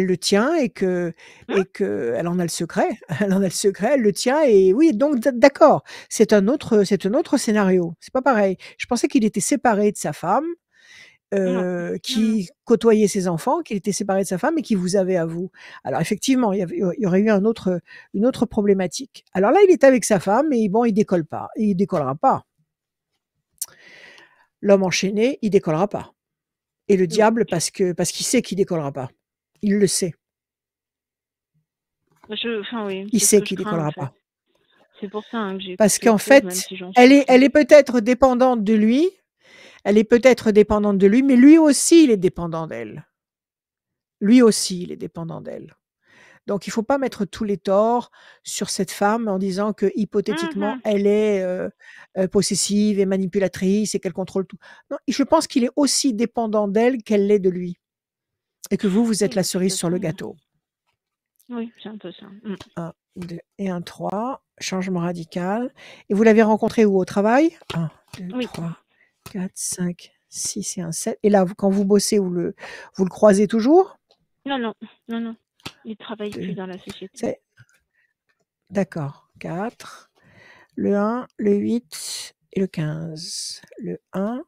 le tient Hein? elle en a le secret. Elle en a le secret, elle le tient et oui, donc d'accord. C'est un autre scénario. C'est pas pareil. Je pensais qu'il était séparé de sa femme, Non, non, non. qui côtoyait ses enfants, qu'il était séparé de sa femme et qui vous avait à vous. Alors effectivement, il y aurait eu une autre problématique. Alors là, il est avec sa femme et bon, il décolle pas. Il décollera pas. L'homme enchaîné, il décollera pas. Et le Oui. diable parce qu'il sait qu'il décollera pas. Il le sait. Enfin, oui, Il c'est ce sait que je qu'il crains, en décollera fait. pas. C'est pour ça que Parce j'écoute les qu'en choses, même fait, si j'en souffre. elle est peut-être dépendante de lui, elle est peut-être dépendante de lui, mais lui aussi, il est dépendant d'elle. Lui aussi, il est dépendant d'elle. Donc il faut pas mettre tous les torts sur cette femme en disant que hypothétiquement Mhm. elle est, possessive et manipulatrice et qu'elle contrôle tout. Non, je pense qu'il est aussi dépendant d'elle qu'elle l'est de lui et que vous êtes Oui, la de toute cerise sur le façon, gâteau. oui, c'est un peu ça. 1, 2 et un 3, changement radical. Et vous l'avez rencontré où? Au travail? 1, 2, Oui. 3, 4, 5, 6 et un 7. Et là, quand vous bossez, vous le croisez toujours? Non, non, non, non. Il travaille 2, plus dans la société. c'est d'accord. 4, le 1, le 8 et le 15. Le 1,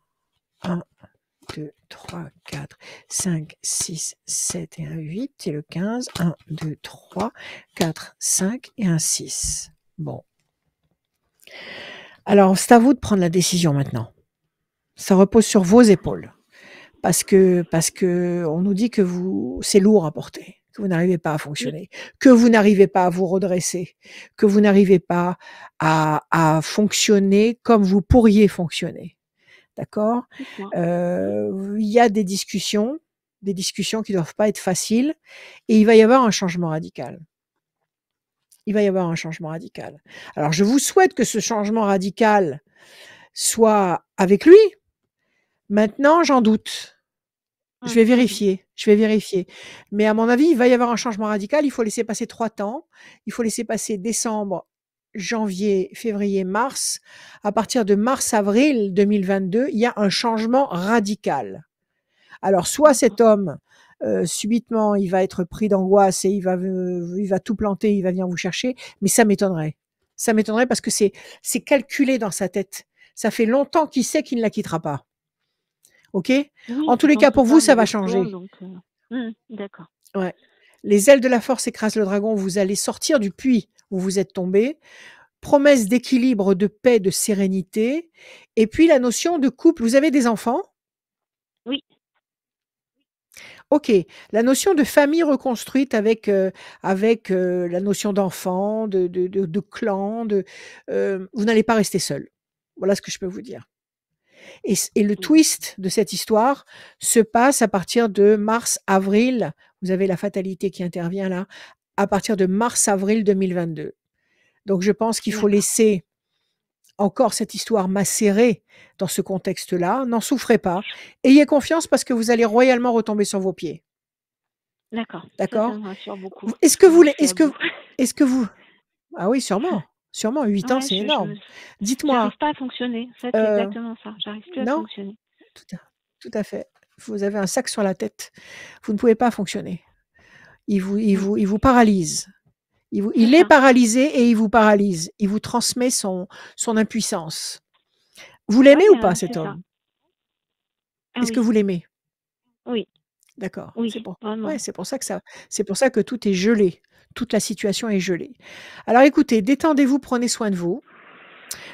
2, 3, 4, 5, 6, 7 et un 8 et le 15. 1, 2, 3, 4, 5 et un 6. Bon. Alors, c'est à vous de prendre la décision maintenant. Ça repose sur vos épaules. Parce que on nous dit que c'est lourd à porter, que vous n'arrivez pas à Oui, fonctionner, que vous n'arrivez pas à vous redresser, que vous n'arrivez pas à fonctionner comme vous pourriez fonctionner. D'accord? c'est ça. Il y a des discussions qui doivent pas être faciles et il va y avoir un changement radical. Il va y avoir un changement radical. Alors je vous souhaite que ce changement radical soit avec lui. Maintenant, j'en doute. Je vais vérifier, je vais vérifier. Mais à mon avis, il va y avoir un changement radical. Il faut laisser passer 3 temps. Il faut laisser passer décembre, janvier, février, mars. À partir de mars-avril 2022, il y a un changement radical. Alors soit cet D'accord. homme, subitement, il va être pris d'angoisse et il va tout planter, il va venir vous chercher, mais ça m'étonnerait. Ça m'étonnerait parce que c'est calculé dans sa tête. Ça fait longtemps qu'il sait qu'il ne la quittera pas. OK? Oui, En tous je les pense cas, que pour ça, vous, on ça est va au courant, changer. donc d'accord. Ouais. Les ailes de la force écrasent le dragon, vous allez sortir du puits où vous êtes tombé. Promesse d'équilibre, de paix, de sérénité et puis la notion de couple. Vous avez des enfants? Oui, OK. La notion de famille reconstruite avec, la notion d'enfant, de clan, vous n'allez pas rester seul. Voilà ce que je peux vous dire. Et le oui, twist de cette histoire se passe à partir de mars-avril. Vous avez la fatalité qui intervient là, à partir de mars-avril 2022. Donc je pense qu'il faut d'accord. laisser encore cette histoire macérée dans ce contexte-là, n'en souffrez pas. Ayez confiance parce que vous allez royalement retomber sur vos pieds. D'accord. Ça D'accord? me rassure beaucoup. Est-ce que Parce vous, j'en suis est-ce à que, bout. est-ce que vous, ah oui, sûrement, 8 ans, Ouais, c'est je énorme. j'arrive Dites-moi, pas à fonctionner. En fait, c'est euh, exactement ça. J'arrive plus à non? fonctionner. Tout à fait. Vous avez un sac sur la tête. Vous ne pouvez pas fonctionner. Il vous paralyse. Il C'est est ça. paralysé et il vous paralyse. Il vous transmet son impuissance. Vous Ouais, l'aimez ou pas, c'est cet ça. homme? Ah Est-ce que oui. vous l'aimez? Oui. D'accord. Oui, C'est vraiment. c'est pour ça que tout est gelé. Toute la situation est gelée. Alors écoutez, détendez-vous, prenez soin de vous.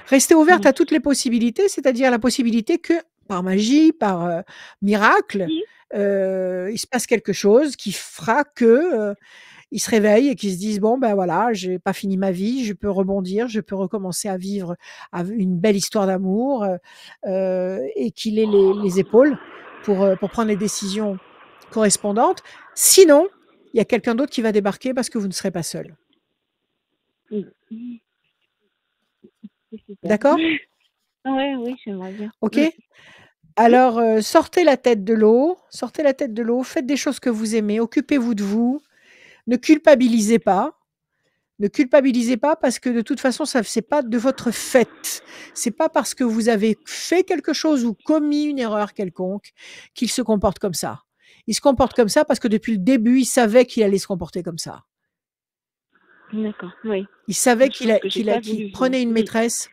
Restez ouverte à toutes les possibilités, c'est-à-dire la possibilité que, par magie, par miracle, Oui. il se passe quelque chose qui fera que ils se réveillent et qu'ils se disent bon ben voilà, j'ai pas fini ma vie, je peux rebondir, je peux recommencer à vivre une belle histoire d'amour et qu'il ait les épaules pour prendre les décisions correspondantes. Sinon, il y a quelqu'un d'autre qui va débarquer parce que vous ne serez pas seul. Oui. C'est super. D'accord? Ouais, oui, j'aimerais bien. Ok? Alors, sortez la tête de l'eau, faites des choses que vous aimez, occupez-vous de vous, ne culpabilisez pas. Ne culpabilisez pas parce que de toute façon, ça c'est pas de votre fait. C'est pas parce que vous avez fait quelque chose ou commis une erreur quelconque qu'il se comporte comme ça. Il se comporte comme ça parce que depuis le début, il savait qu'il allait se comporter comme ça. D'accord, oui. Il savait Une chose que j'ai pas qu'il voulu vivre. prenait une Oui. maîtresse.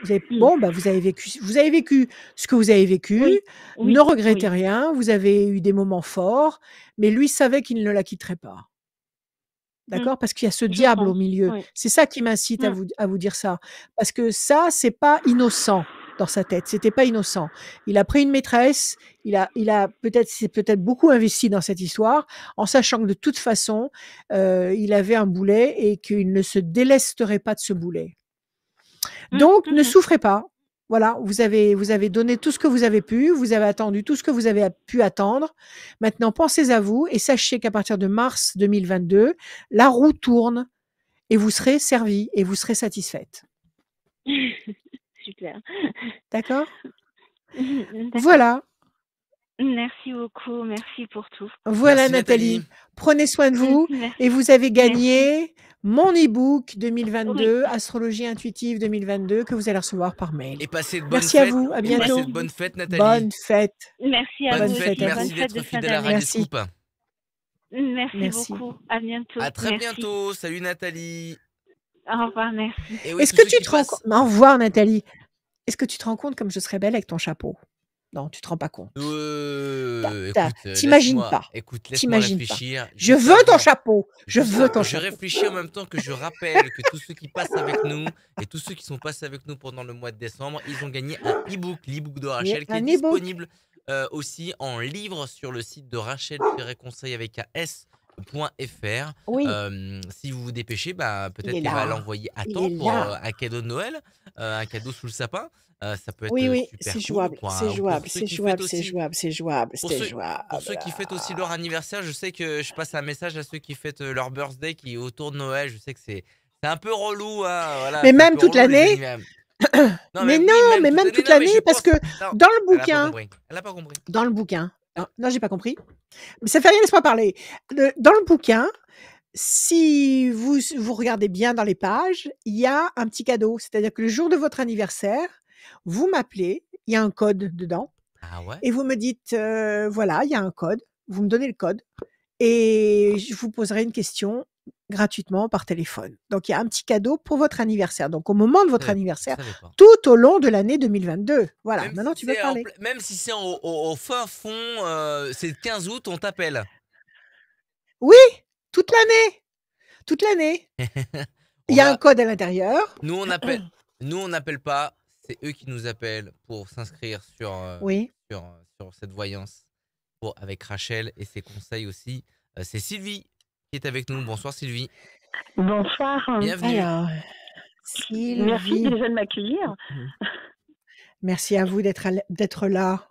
Vous avez, Mm. bon, bah, vous avez vécu ce que vous avez vécu. Oui, oui, Ne regrettez oui. rien. Vous avez eu des moments forts, mais lui savait qu'il ne la quitterait pas. D'accord? Parce qu'il y a ce Je diable au pense, milieu. oui. C'est ça qui m'incite Mm. à vous dire ça. Parce que ça, c'est pas innocent dans sa tête. C'était pas innocent. Il a pris une maîtresse, s'est peut-être beaucoup investi dans cette histoire, en sachant que de toute façon, il avait un boulet et qu'il ne se délesterait pas de ce boulet. Donc, ne souffrez pas. Voilà, vous avez donné tout ce que vous avez pu, vous avez attendu tout ce que vous avez pu attendre. Maintenant, pensez à vous et sachez qu'à partir de mars 2022, la roue tourne et vous serez servie et vous serez satisfaite. Super. D'accord? D'accord. Voilà. Merci beaucoup, merci pour tout. Voilà, Merci Nathalie. Nathalie. Prenez soin de vous Merci. et vous avez Merci. gagné mon e-book Oui. 2022, Astrologie intuitive 2022, que vous allez recevoir par mail. Et passez de bonnes Merci à fêtes. vous. À Et passez bientôt. de bonnes fêtes, Nathalie. Bonne fête. Merci à Bonne vous fête. aussi. Merci Bonne fête d'être de fin fidèle à d'année. Radio Merci. Scoop. Merci beaucoup. À bientôt. À très Merci. bientôt. Salut Nathalie. Au revoir, merci. Et oui, Est-ce tous que ceux tu qui te rends passent. compte? Au revoir, Nathalie. Est-ce que tu te rends compte comme je serais belle avec ton chapeau? Non, tu te rends pas compte. Écoute, T'imagines laisse-moi pas. réfléchir. Je Juste veux ton avant, chapeau. Je juste veux avant, ton je chapeau. réfléchis en même temps que je rappelle que tous ceux qui passent avec nous et tous ceux qui sont passés avec nous pendant le mois de décembre, ils ont gagné un e-book, l'e-book de Rachel, qui est Un e-book. disponible aussi en livre sur le site de Rachel-conseil avec un s.fr. Oui, Si vous vous dépêchez, bah, il peut-être est qu'elle va là. l'envoyer à Il temps est pour là. un cadeau de Noël, un cadeau sous le sapin. Ça peut être Oui, oui, super c'est cool, jouable. quoi. C'est Ou pour jouable. ceux C'est qui fêtent jouable. C'est aussi, jouable. C'est jouable. pour C'est ceux, pour ceux jouable. qui fêtent aussi leur anniversaire, je sais que je passe un message à ceux qui fêtent leur birthday qui est autour de Noël. Je sais que c'est un peu relou, hein, voilà, Mais c'est un même peu toute relou les l'année. anniversaires. Non, Mais mais oui, non, même mais toute même l'année. toute Non, mais je l'année, parce pense. que Non, dans le elle a pas bouquin, compris. Elle a pas compris. dans le bouquin, non, j'ai pas compris. Mais ça fait rien, laisse-moi parler. Dans le bouquin, si vous regardez bien dans les pages, il y a un petit cadeau. C'est-à-dire que le jour de votre anniversaire, vous m'appelez, il y a un code dedans, Ah ouais? et vous me dites, voilà, il y a un code, vous me donnez le code, et je vous poserai une question gratuitement par téléphone. Donc il y a un petit cadeau pour votre anniversaire. Donc au moment de Je votre savais pas. Je anniversaire, savais pas. tout au long de l'année 2022. Voilà, Même maintenant si tu peux c'est parler. même si c'est au fin fond, c'est le 15 août, on t'appelle. Oui, toute l'année, toute l'année. On Il y a un va. code à l'intérieur. Nous on n'appelle pas. C'est eux qui nous appellent pour s'inscrire Oui. sur cette voyance avec Rachel et ses conseils aussi. C'est Sylvie qui est avec nous. Bonsoir Sylvie. Bonsoir. Bienvenue. Alors, Merci Sylvie. déjà de m'accueillir. Merci à vous d'être là.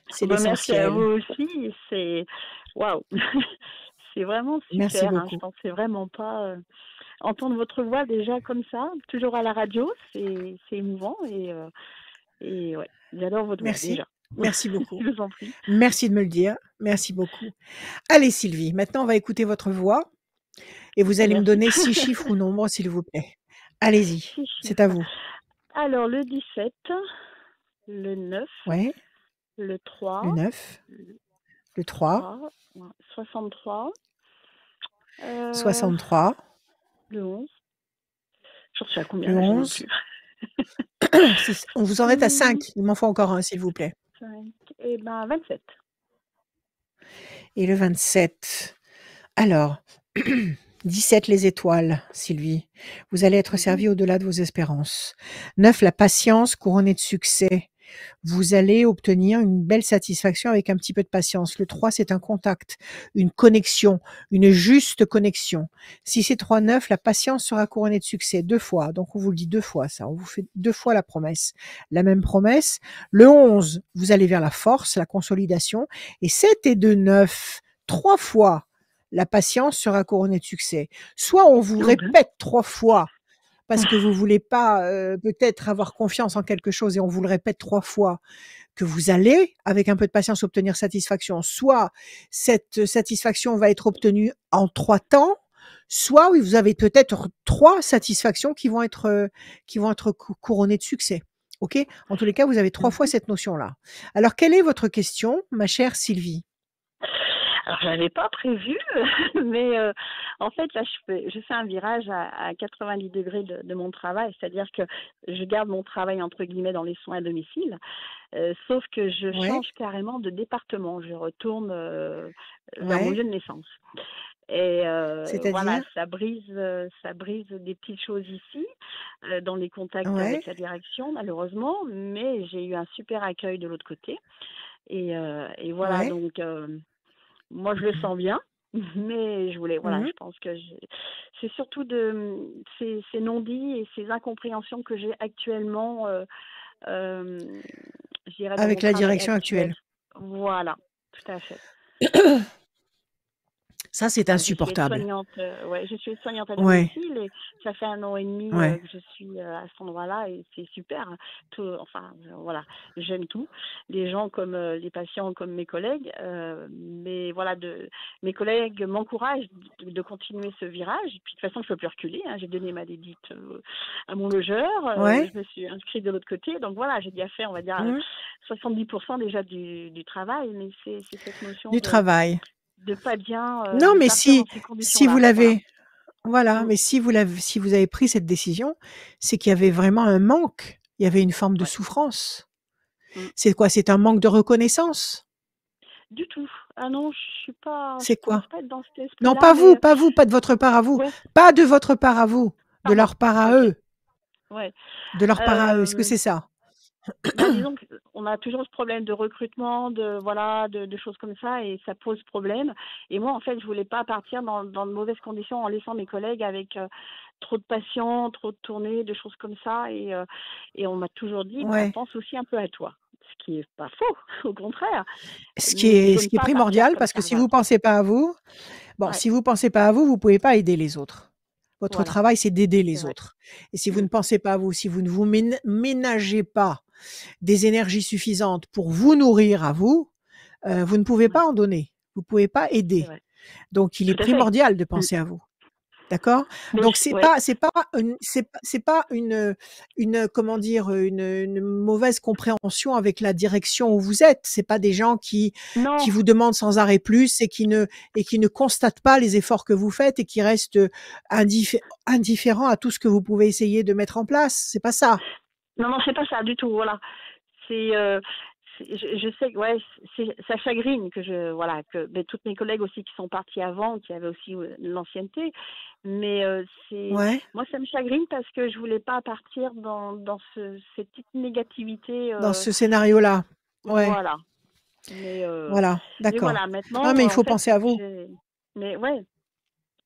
C'est Merci à l'essentiel. vous aussi. C'est waouh. C'est vraiment Merci super. beaucoup. Je pensais vraiment pas. entendre votre voix déjà comme ça, toujours à la radio, c'est émouvant et ouais, j'adore votre voix Merci. déjà. Merci beaucoup. Je vous en prie. Merci de me le dire. Merci beaucoup. Allez, Sylvie, maintenant on va écouter votre voix et vous allez me Merci. donner 6 chiffres ou nombres, s'il vous plaît. Allez-y, 6 c'est à chiffres. vous. Alors, le 17, le 9, Ouais, le le 3, 9, le 3, 63, 63, le 11. J'en suis à combien le là, je ne 11. plus. On vous en est à 5. Il m'en faut encore un, s'il vous plaît. 5, et ben 27. Et le 27. Alors, 17 les étoiles, Sylvie. Vous allez être servi au-delà de vos espérances. 9 la patience couronnée de succès. Vous allez obtenir une belle satisfaction avec un petit peu de patience. Le 3, c'est un contact, une connexion, une juste connexion. Si c'est 3, 9, la patience sera couronnée de succès 2 fois. Donc, on vous le dit 2 fois, ça. On vous fait 2 fois la promesse. La même promesse. Le 11, vous allez vers la force, la consolidation. Et 7 et 2, 9, 3 fois, la patience sera couronnée de succès. Soit on vous répète 3 fois parce que vous voulez pas peut-être avoir confiance en quelque chose et on vous le répète 3 fois que vous allez, avec un peu de patience, obtenir satisfaction. Soit cette satisfaction va être obtenue en 3 temps, soit oui, vous avez peut-être 3 satisfactions qui vont être couronnées de succès. OK? En tous les cas, vous avez 3 fois cette notion-là. Alors, quelle est votre question, ma chère Sylvie? Alors, je n'avais pas prévu, mais en fait, là, je fais un virage à 90 degrés de mon travail, c'est-à-dire que je garde mon travail, entre guillemets, dans les soins à domicile, sauf que je Ouais, change carrément de département. Je retourne vers mon ouais. lieu de naissance. Et voilà, C'est-à-dire? ça brise des petites choses ici, dans les contacts Ouais, avec la direction, malheureusement, mais j'ai eu un super accueil de l'autre côté. Et voilà, ouais. donc moi je le sens bien, mais je voulais, voilà, Mmh. je pense que c'est surtout ces non-dits et ces incompréhensions que j'ai actuellement, je dirais, dans mon Avec la travail direction actuel. actuelle. Voilà, tout à fait. Ça, c'est Voilà, je suis insupportable. aide-soignante, ouais, je suis aide-soignante à Ouais, domicile et ça fait 1 an et demi ouais. que je suis à cet endroit-là et c'est super. Enfin, voilà, j'aime tout. Les gens comme les patients, comme mes collègues, mais voilà, mes collègues m'encouragent de continuer ce virage. Et puis de toute façon, je ne peux plus reculer, hein. J'ai donné ma dédite à mon logeur, Ouais. je me suis inscrite de l'autre côté. Donc voilà, j'ai déjà fait, on va dire, Mmh. 70% déjà du travail, mais c'est cette notion Du travail. de pas bien Non, de mais partir dans ces si vous conditions-là. Voilà. l'avez voilà, Mm. mais si vous avez pris cette décision, c'est qu'il y avait vraiment un manque. Il y avait une forme de Ouais. souffrance. Mm. C'est quoi? C'est un manque de reconnaissance? Du tout. Ah non, je C'est pense quoi? pas être dans cet Non, esprit-là, pas vous, mais pas vous, pas de votre part à vous. ouais, Pas de votre part à vous, de pardon. leur part à Ok. eux. Ouais. De leur part à eux. Est-ce que c'est ça? Bah, disons qu'on a toujours ce problème de recrutement, de choses comme ça, et ça pose problème. Et moi, en fait, je voulais pas partir dans de mauvaises conditions en laissant mes collègues avec trop de patients, trop de tournées, de choses comme ça. Et on m'a toujours dit, bah, Ouais. pense aussi un peu à toi. Ce qui est pas faux, au contraire. Ce Mais de qui ne est pas partir primordial, comme parce que ça, si voilà. vous pensez pas à vous, Ouais, si vous pensez pas à vous, vous pouvez pas aider les autres. Votre voilà, travail, c'est d'aider c'est les vrai. autres. Et si vous Mm. ne pensez pas à vous, si vous ne vous ménagez pas des énergies suffisantes pour vous nourrir à vous, vous ne pouvez Ouais, pas en donner. Vous pouvez pas c'est aider. vrai. Donc, il est Tout à fait. primordial de Mm. penser à vous. D'accord? Mais Donc ouais. c'est pas une comment dire? Une mauvaise compréhension avec la direction où vous êtes. C'est pas des gens qui Non, vous demandent sans arrêt plus et qui ne constatent pas les efforts que vous faites et qui restent indifférents à tout ce que vous pouvez essayer de mettre en place. C'est pas ça. non, c'est pas ça du tout. Voilà. C'est, je sais que ouais, ça chagrine que toutes mes collègues aussi qui sont partis avant, qui avaient aussi de l'ancienneté, mais Ouais. moi ça me chagrine parce que je voulais pas partir dans cette petite négativité. Dans ce scénario-là. Ouais. Voilà. Mais Voilà. D'accord. voilà, Non, maintenant mais il en faut fait, penser à vous. mais ouais,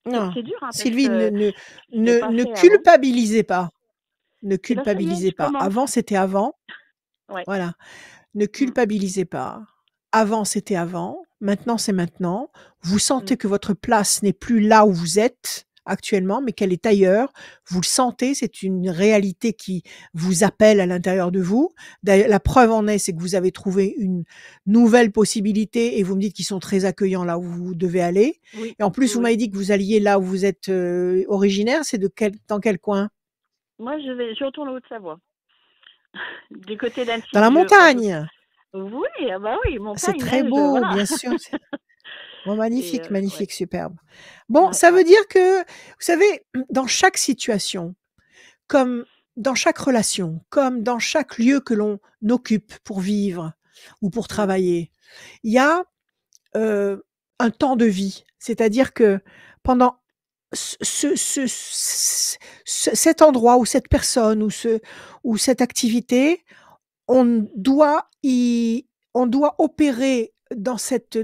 Non. c'est dur hein, parce Sylvie, que je l'ai pas ne fait avant. culpabilisez pas. Ne Et ben ça y est, culpabilisez je pas. commence. Avant, c'était avant. Ouais. Voilà. Ne Mm, culpabilisez pas. Avant, c'était avant. Maintenant, c'est maintenant. Vous mm, sentez que votre place n'est plus là où vous êtes. actuellement, mais qu'elle est ailleurs. Vous le sentez, c'est une réalité qui vous appelle à l'intérieur de vous. D'ailleurs, la preuve en est, c'est que vous avez trouvé une nouvelle possibilité et vous me dites qu'ils sont très accueillants là où vous devez aller. Oui, Et en plus, vous oui. m'avez dit que vous alliez là où vous êtes originaire. C'est dans quel coin? Moi, je retourne en Haute-Savoie. Du côté d'Annecy. Dans la montagne. Oui, ah bah oui, C'est montagne, très neige, beau, voilà. bien sûr. Bon, Et magnifique, ouais, magnifique, superbe. Bon, ouais, ça veut ouais. dire que, vous savez, dans chaque situation, comme dans chaque relation, comme dans chaque lieu que l'on occupe pour vivre ou pour Mm. travailler, il y a un temps de vie. C'est-à-dire que pendant cet endroit ou cette personne ou cette activité, on doit opérer dans cette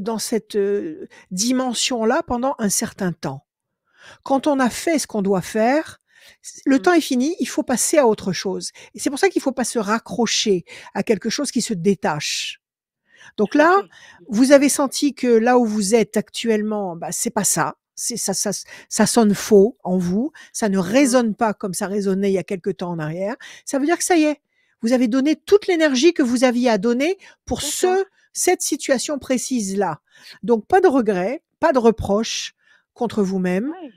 dimension-là pendant un certain temps. Quand on a fait ce qu'on doit faire, le Mm. temps est fini, il faut passer à autre chose. Et c'est pour ça qu'il faut pas se raccrocher à quelque chose qui se détache. Donc Tout à là, fait. vous avez senti que là où vous êtes actuellement, bah, c'est pas ça. Ça sonne faux en vous. Ça ne Mm. résonne pas comme ça résonnait il y a quelque temps en arrière. Ça veut dire que ça y est. Vous avez donné toute l'énergie que vous aviez à donner pour D'accord. cette situation précise-là. Donc, pas de regrets, pas de reproches contre vous-même. Ouais.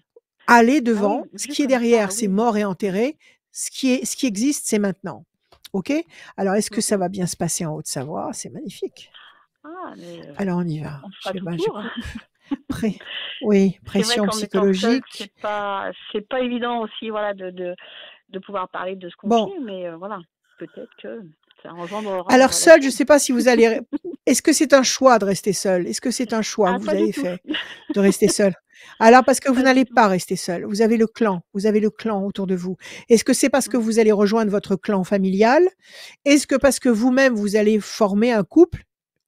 Allez Ah oui, devant. Ce vu qui est comme ça, derrière, c'est oui. mort et enterré. Ce qui existe, c'est maintenant. OK? Alors, est-ce que ça Mm. va bien se passer en Haute-Savoie? C'est magnifique. Ah, mais Alors, on y va. on fera tout pour. Je oui, C'est vrai pression qu'en étant seule, psychologique. c'est pas évident aussi, voilà, de pouvoir parler, de se Bon, confier, mais voilà, peut-être que ça engendrera une alors seule, je relation. sais pas si vous allez est-ce que c'est un choix de rester seule? Est-ce que c'est un choix Ah, que vous pas du avez tout. fait de rester seule? Alors parce que vous Pas du n'allez tout. pas rester seule, vous avez le clan autour de vous. Est-ce que c'est parce que Mm. vous allez rejoindre votre clan familial? Est-ce que parce que vous-même vous allez former un couple?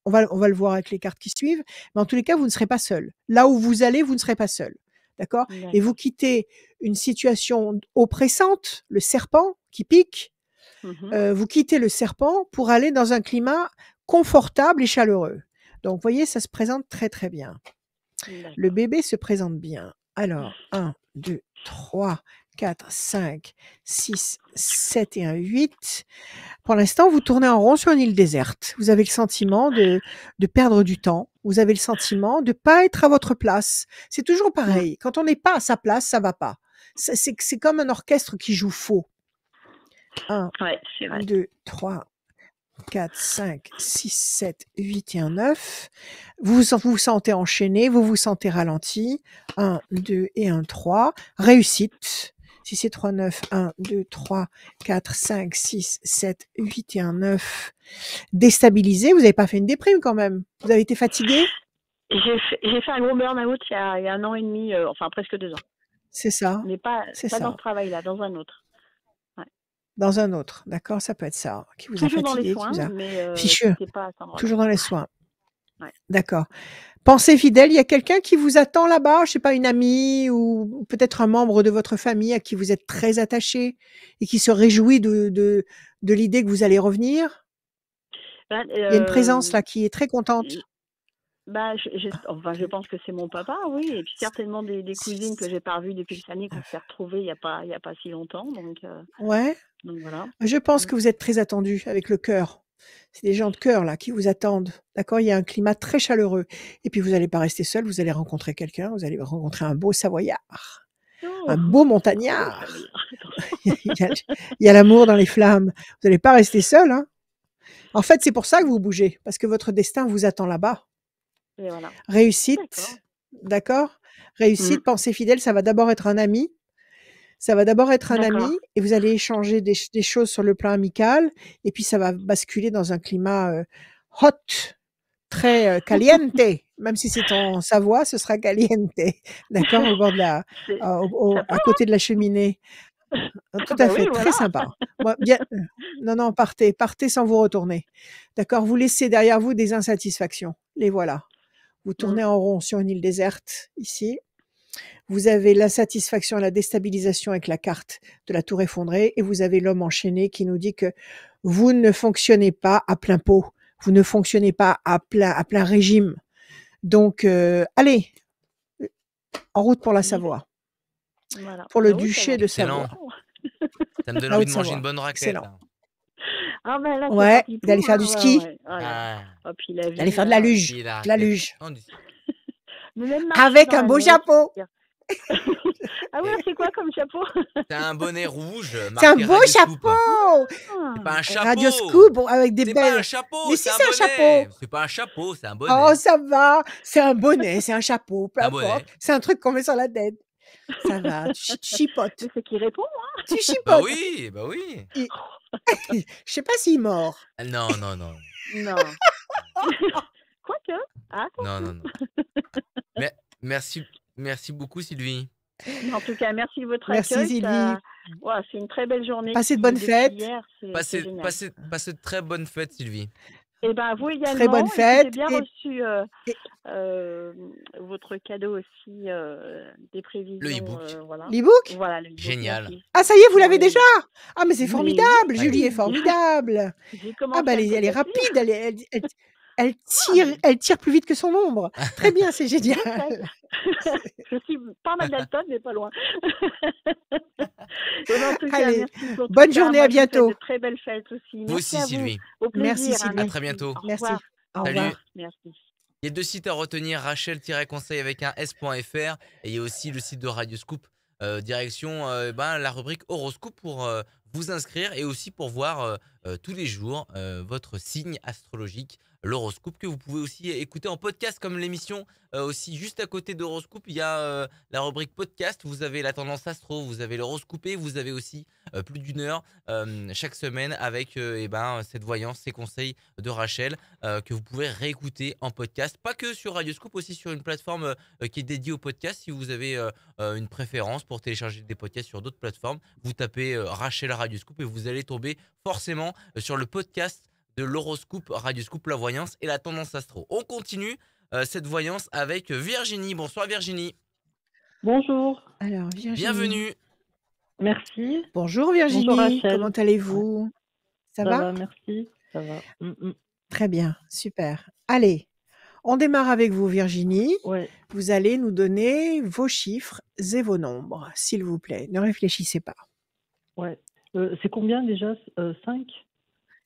On va le voir avec les cartes qui suivent, mais en tous les cas, vous ne serez pas seul. Là où vous allez, vous ne serez pas seul. D'accord? Et vous D'accord. quittez une situation oppressante, le serpent qui pique, Mhm. vous quittez le serpent pour aller dans un climat confortable et chaleureux. Donc, vous voyez, ça se présente très, très bien. Le D'accord. bébé se présente bien. Alors, 1, 2, 3, 4, 5, 6, 7 et un 8. Pour l'instant, vous tournez en rond sur une île déserte. Vous avez le sentiment de perdre du temps. Vous avez le sentiment de pas être à votre place. C'est toujours Mm. pareil. Quand on n'est pas à sa place, ça va pas. C'est comme un orchestre qui joue faux. 1, Ouais, c'est vrai. 2, 3, 4, 5, 6, 7, 8 et un 9. Vous vous sentez enchaîné, vous vous sentez ralenti. 1, 2 et un 3. Réussite. 6 et 3, 9. 1, 2, 3, 4, 5, 6, 7, 8 et un 9. Déstabilisé, vous n'avez pas fait une déprime quand même. Vous avez été fatigué? J'ai fait un gros burn-out il y a 1 an et demi, enfin presque 2 ans. C'est ça. Mais pas C'est dans ça. ce travail-là, dans un autre. Ouais. Dans un autre. D'accord? Ça peut être ça. Qui vous a Toujours dans les fatigué, qui vous soins, a mais fichu. c'était pas à cet endroit-là. Toujours dans les Ouais. soins. Ouais. D'accord. Pensez fidèle, il y a quelqu'un qui vous attend là-bas, je sais pas, une amie ou peut-être un membre de votre famille à qui vous êtes très attaché et qui se réjouit de l'idée que vous allez revenir? Ben, Il y a une présence là qui est très contente. bah, je pense que c'est mon papa, oui, et puis certainement des cousines que j'ai pas revues depuis des années, qu'on s'est retrouvées il y a pas si longtemps, donc Ouais. voilà. Je pense que vous êtes très attendu avec le cœur. C'est des gens de cœur là qui vous attendent. D'accord? Il y a un climat très chaleureux. Et puis vous n'allez pas rester seul, vous allez rencontrer quelqu'un, vous allez rencontrer un beau Savoyard, Oh, un beau un beau montagnard. Savoyard. Il y a l'amour dans les flammes. Vous n'allez pas rester seul, hein. En fait, c'est pour ça que vous bougez, parce que votre destin vous attend là-bas. Et voilà. Réussite, d'accord? Réussite, pensée fidèle, ça va d'abord être un ami. Ça va d'abord être un D'accord. ami et vous allez échanger des choses sur le plan amical et puis ça va basculer dans un climat hot, très caliente. Même si c'est en Savoie, ce sera caliente, d'accord? Au bord de la, Sympa, à côté de la cheminée. Tout bah à oui, fait, voilà. très sympa. Moi, bien, non, partez sans vous retourner. D'accord? Vous laissez derrière vous des insatisfactions. Les voilà. Vous tournez en rond sur une île déserte, ici. Vous avez l'insatisfaction et la déstabilisation avec la carte de la tour effondrée et vous avez l'homme enchaîné qui nous dit que vous ne fonctionnez pas à plein pot. Vous ne fonctionnez pas à plein régime. Donc, allez, en route pour la Savoie. Voilà. Pour le La duché de Excellent. Savoie. Ça me donne La envie de manger une Haute-Savoie. bonne raclette. Excellent. Là. Ah ben là, c'est Ouais, parti d'aller pour, faire du hein. Ouais, ski, ouais. Oh là là. Ah, Oh, puis la d'aller vie, faire de la là. luge, puis la de la raclette. luge, Non, Mais même marcher avec dans un la beau neige, chapeau. c'est Ah ouais, c'est quoi comme chapeau? c'est un bonnet rouge C'est un marqué beau Radio Scoop. chapeau. C'est pas un Radio chapeau. Scoop bon, avec des C'est pas un belles. chapeau, Mais c'est si, un c'est un chapeau. bonnet. C'est pas un chapeau, c'est un Oh, bonnet. ça va. C'est un bonnet, c'est un chapeau, peu Un importe. bonnet. C'est un truc qu'on met sur la tête. Ça va. Tu chipotes. Mais c'est qui répond, hein? Tu Bah chipotes. oui, bah oui. Il- Je sais pas s'il est mort. Ah, non, non, non. Non. Quoique. Ah, Non, non, non. Merci beaucoup, Sylvie. mais en tout cas, merci de votre Merci, accueil. Sylvie. Ouais, c'est une très belle journée. Passez de qui, bonnes depuis fêtes. hier, c'est Passez génial. de très bonnes fêtes, Sylvie. Et ben vous également. Très bonne Et puis, fête. j'ai bien Et- reçu et- votre cadeau aussi, des prévisions. Le e-book. Voilà. L'e-book Voilà, le e-book. Génial. Merci. Ah, ça y est, vous l'avez Oui. déjà? Ah, mais c'est Mais formidable. oui. Julie est Oui. formidable. J'ai Ah, commencé bah, à elle me est connaître. rapide. Elle mais elle tire plus vite que son ombre. Très bien, c'est je génial. sais. Je suis pas mal Dalton, mais pas loin. Et ben, en tout cas, Allez, merci pour tout bonne ça. journée, Moi, à je vous souhaite bientôt. de très belles fêtes aussi. Vous Merci aussi, à vous. Sylvie. Au Merci, plaisir. Hein, Sylvie. À très merci. bientôt. Au Merci. revoir. Au Au Salut. revoir. revoir. Merci. Il y a 2 sites à retenir, Rachel-conseil avec un s.fr et il y a aussi le site de Radio Scoop, direction la rubrique horoscope pour vous inscrire et aussi pour voir tous les jours votre signe astrologique, l'horoscope que vous pouvez aussi écouter en podcast comme l'émission aussi juste à côté d'horoscope. Il y a la rubrique podcast, vous avez la tendance astro, vous avez l'horoscopé, vous avez aussi plus d'une heure chaque semaine avec cette voyance, ces conseils de Rachel que vous pouvez réécouter en podcast, pas que sur Radio Scoop, aussi sur une plateforme qui est dédiée au podcast. Si vous avez une préférence pour télécharger des podcasts sur d'autres plateformes, vous tapez Rachel Radio Scoop et vous allez tomber forcément sur le podcast de l'horoscope Radio Scoop, la voyance et la tendance astro. On continue cette voyance avec Virginie. Bonsoir Virginie. Bonjour, Alors, Virginie. Bienvenue. merci. Bonjour Bonjour Virginie. Rachel. Comment allez-vous? Ça va? merci. Ça va. Très bien, super. Allez, on démarre avec vous Virginie. Ouais. Vous allez nous donner vos chiffres et vos nombres, s'il vous plaît. Ne réfléchissez pas. Ouais. C'est combien déjà 5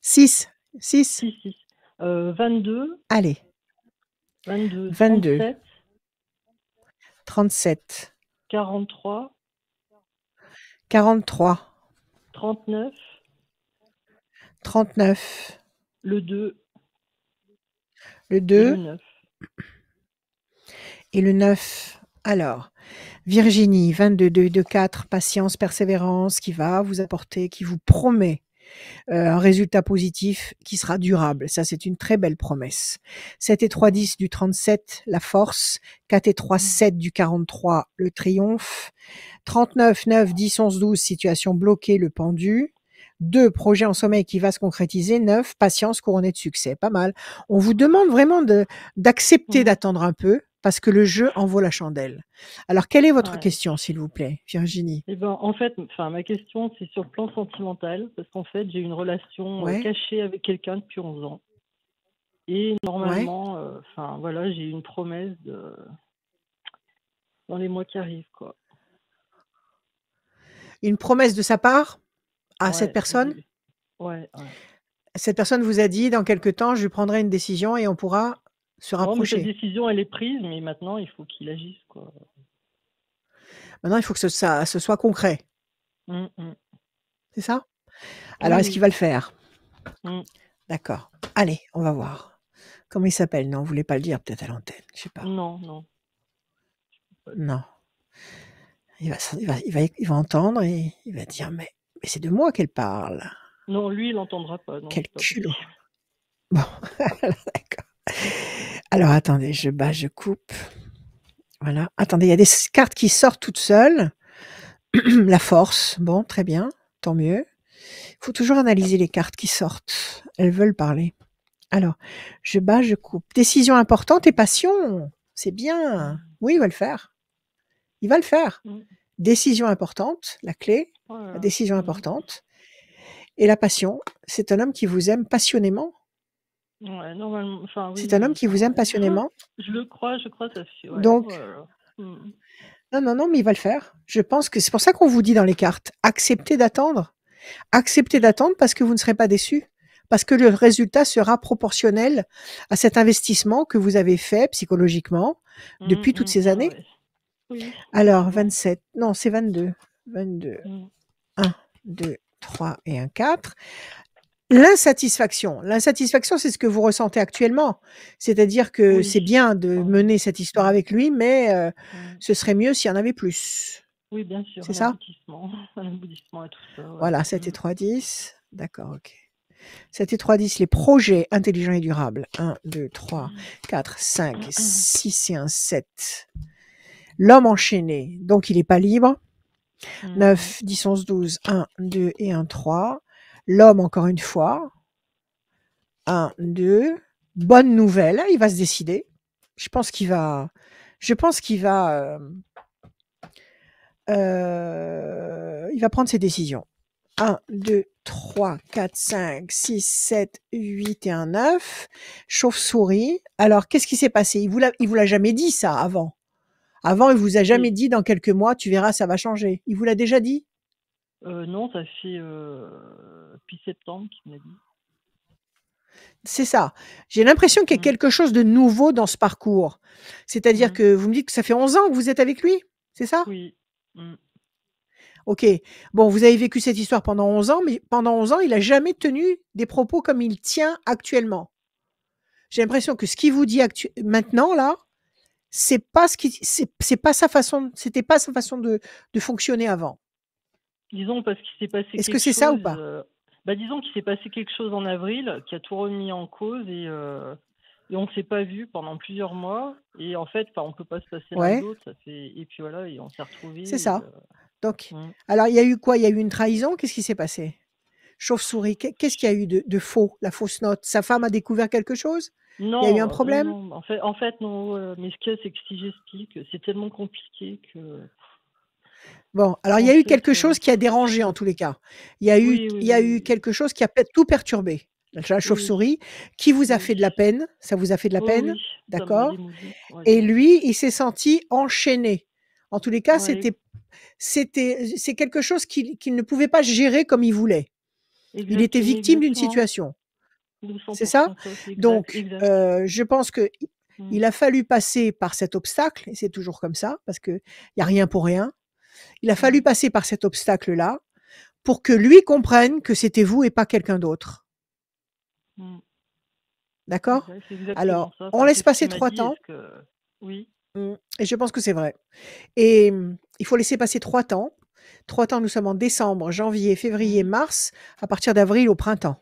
6. 6. 6, 6. 22, Allez, 22, 22. 37, 37. 43, 43. 39, 39. le 2, Le et 2 le 9. et le 9. Alors, Virginie, 22, 2, 2, 4, patience, persévérance, qui va vous apporter, qui vous promet un résultat positif qui sera durable. Ça, c'est une très belle promesse. 7 et 3, 10 du 37, la force. 4 et 3, 7 du 43, le triomphe. 39, 9, 10, 11, 12, situation bloquée, le pendu. 2, projet en sommeil qui va se concrétiser. 9, patience couronnée de succès. Pas mal. On vous demande vraiment d'accepter d'attendre un peu parce que le jeu en vaut la chandelle. Alors, quelle est votre Ouais. question, s'il vous plaît, Virginie? Eh ben, en fait, ma question, c'est sur le plan sentimental, parce qu'en fait, j'ai une relation Ouais. cachée avec quelqu'un depuis 11 ans. Et normalement, voilà, j'ai une promesse dans les mois qui arrivent, quoi. Une promesse de sa part à cette Ouais, personne? Ouais. Cette personne vous a dit, dans quelque temps, je prendrai une décision et on pourra se Non, mais cette rapprocher. décision, elle est prise, mais maintenant, il faut qu'il agisse, quoi. Maintenant, il faut que ce soit concret. C'est ça? Alors, Oui, est-ce qu'il va le faire? Mm. D'accord. Allez, on va voir. Comment il s'appelle? Non, vous voulez pas le dire peut-être à l'antenne. Je sais pas. Non. Non. Il va entendre et il va dire, mais c'est de moi qu'elle parle. Non, lui, il n'entendra pas. Non, Quel c'est pas culot. possible. Bon, d'accord. Alors, attendez, je coupe. Voilà. Attendez, il y a des cartes qui sortent toutes seules. La force. Bon, très bien. Tant mieux. Il faut toujours analyser les cartes qui sortent. Elles veulent parler. Alors, je coupe. Décision importante et passion. C'est bien. Oui, il va le faire. Il va le faire. Décision importante, la clé. Voilà. La décision importante. Et la passion, c'est un homme qui vous aime passionnément. Ouais, normalement. Oui, C'est un homme qui vous aime passionnément. Je le crois, ça fait. Ouais. Donc, Voilà. Non, non, non, mais il va le faire. Je pense que c'est pour ça qu'on vous dit dans les cartes, acceptez d'attendre. Acceptez d'attendre parce que vous ne serez pas déçus. Parce que le résultat sera proportionnel à cet investissement que vous avez fait psychologiquement depuis toutes ces Ah années. ouais. Oui, Alors, effectivement. 27, non, c'est 22. 22. Mm. 1, 2, 3 et un 4. L'insatisfaction. L'insatisfaction, c'est ce que vous ressentez actuellement. C'est-à-dire que c'est Oui. bien de Ah oui. mener cette histoire Mm. avec lui, mais Mm. ce serait mieux s'il y en avait plus. Oui, bien sûr, C'est un ça? aboutissement. Un aboutissement à tout ça, ouais. Voilà, 7 et Mm. 3, 10. D'accord, ok. 7 et 3, 10, les projets intelligents et durables. 1, 2, 3, 4, 5, 6 et un 7. L'homme enchaîné, donc il n'est pas libre. Mm. 9, 10, 11, 12, 1, 2 et 1, 3. L'homme, encore une fois. 1, 2. Bonne nouvelle, il va se décider. Je pense qu'il va il va prendre ses décisions. 1, 2, 3, 4, 5, 6, 7, 8 et un 9. Chauve-souris. Alors, qu'est-ce qui s'est passé? Il vous l'a jamais dit, ça, avant. Avant, il vous a jamais Et dit, dans quelques mois, tu verras, ça va changer. Il vous l'a déjà dit? non, ça fait depuis septembre qu'il m'a dit. C'est ça. J'ai l'impression qu'il y a Mm. quelque chose de nouveau dans ce parcours. C'est-à-dire Mm. que vous me dites que ça fait 11 ans que vous êtes avec lui? C'est ça? Oui. Mm. OK. Bon, vous avez vécu cette histoire pendant 11 ans, mais pendant 11 ans, il a jamais tenu des propos comme il tient actuellement. J'ai l'impression que ce qu'il vous dit maintenant, là, c'est pas c'est pas sa façon, c'était pas sa façon de fonctionner avant. Disons parce qu'il s'est passé Est-ce que quelque c'est ça ou chose. pas? Disons qu'il s'est passé quelque chose en avril qui a tout remis en cause et on ne s'est pas vu pendant plusieurs mois. Et en fait, on peut pas se passer l'un de Ouais, l'autre. Et puis voilà, et on s'est retrouvés. c'est Et, ça. Donc, mm. alors il y a eu quoi? Il y a eu une trahison? Qu'est-ce qui s'est passé? Chauve-souris, qu'est-ce qu'il y a eu de faux? La fausse note? Sa femme a découvert quelque chose? Il y a eu un Non, problème? non. En fait, non. Mais ce qu'il y a, c'est que si j'explique, c'est tellement compliqué que Bon, alors il y en a eu fait, quelque chose qui a dérangé en tous les cas. Il y a eu oui. quelque chose qui a tout perturbé. La Oui, chauve-souris qui vous a oui. fait de la peine, ça vous a fait de la Oh peine, oui, ça m'a d'accord? démouli. Ouais. Et lui, il s'est senti enchaîné. En tous les cas, Ouais, c'est quelque chose qu'il ne pouvait pas gérer comme il voulait. Il était victime d'une exactement. situation. C'est 200% ça? ça, c'est exact, Donc, exact. je pense que Mm. il a fallu passer par cet obstacle et c'est toujours comme ça parce qu'il y a rien pour rien. Il a fallu Mm. passer par cet obstacle-là pour que lui comprenne que c'était vous et pas quelqu'un d'autre. Mm. D'accord? Exact, c'est exactement Alors, ça. on laisse C'est ce passer qu'il m'a 3 dit. temps. Oui. Et je pense que c'est vrai. Et il faut laisser passer 3 temps. 3 temps, nous sommes en décembre, janvier, février, Mm. mars, à partir d'avril au printemps. Au Ouais,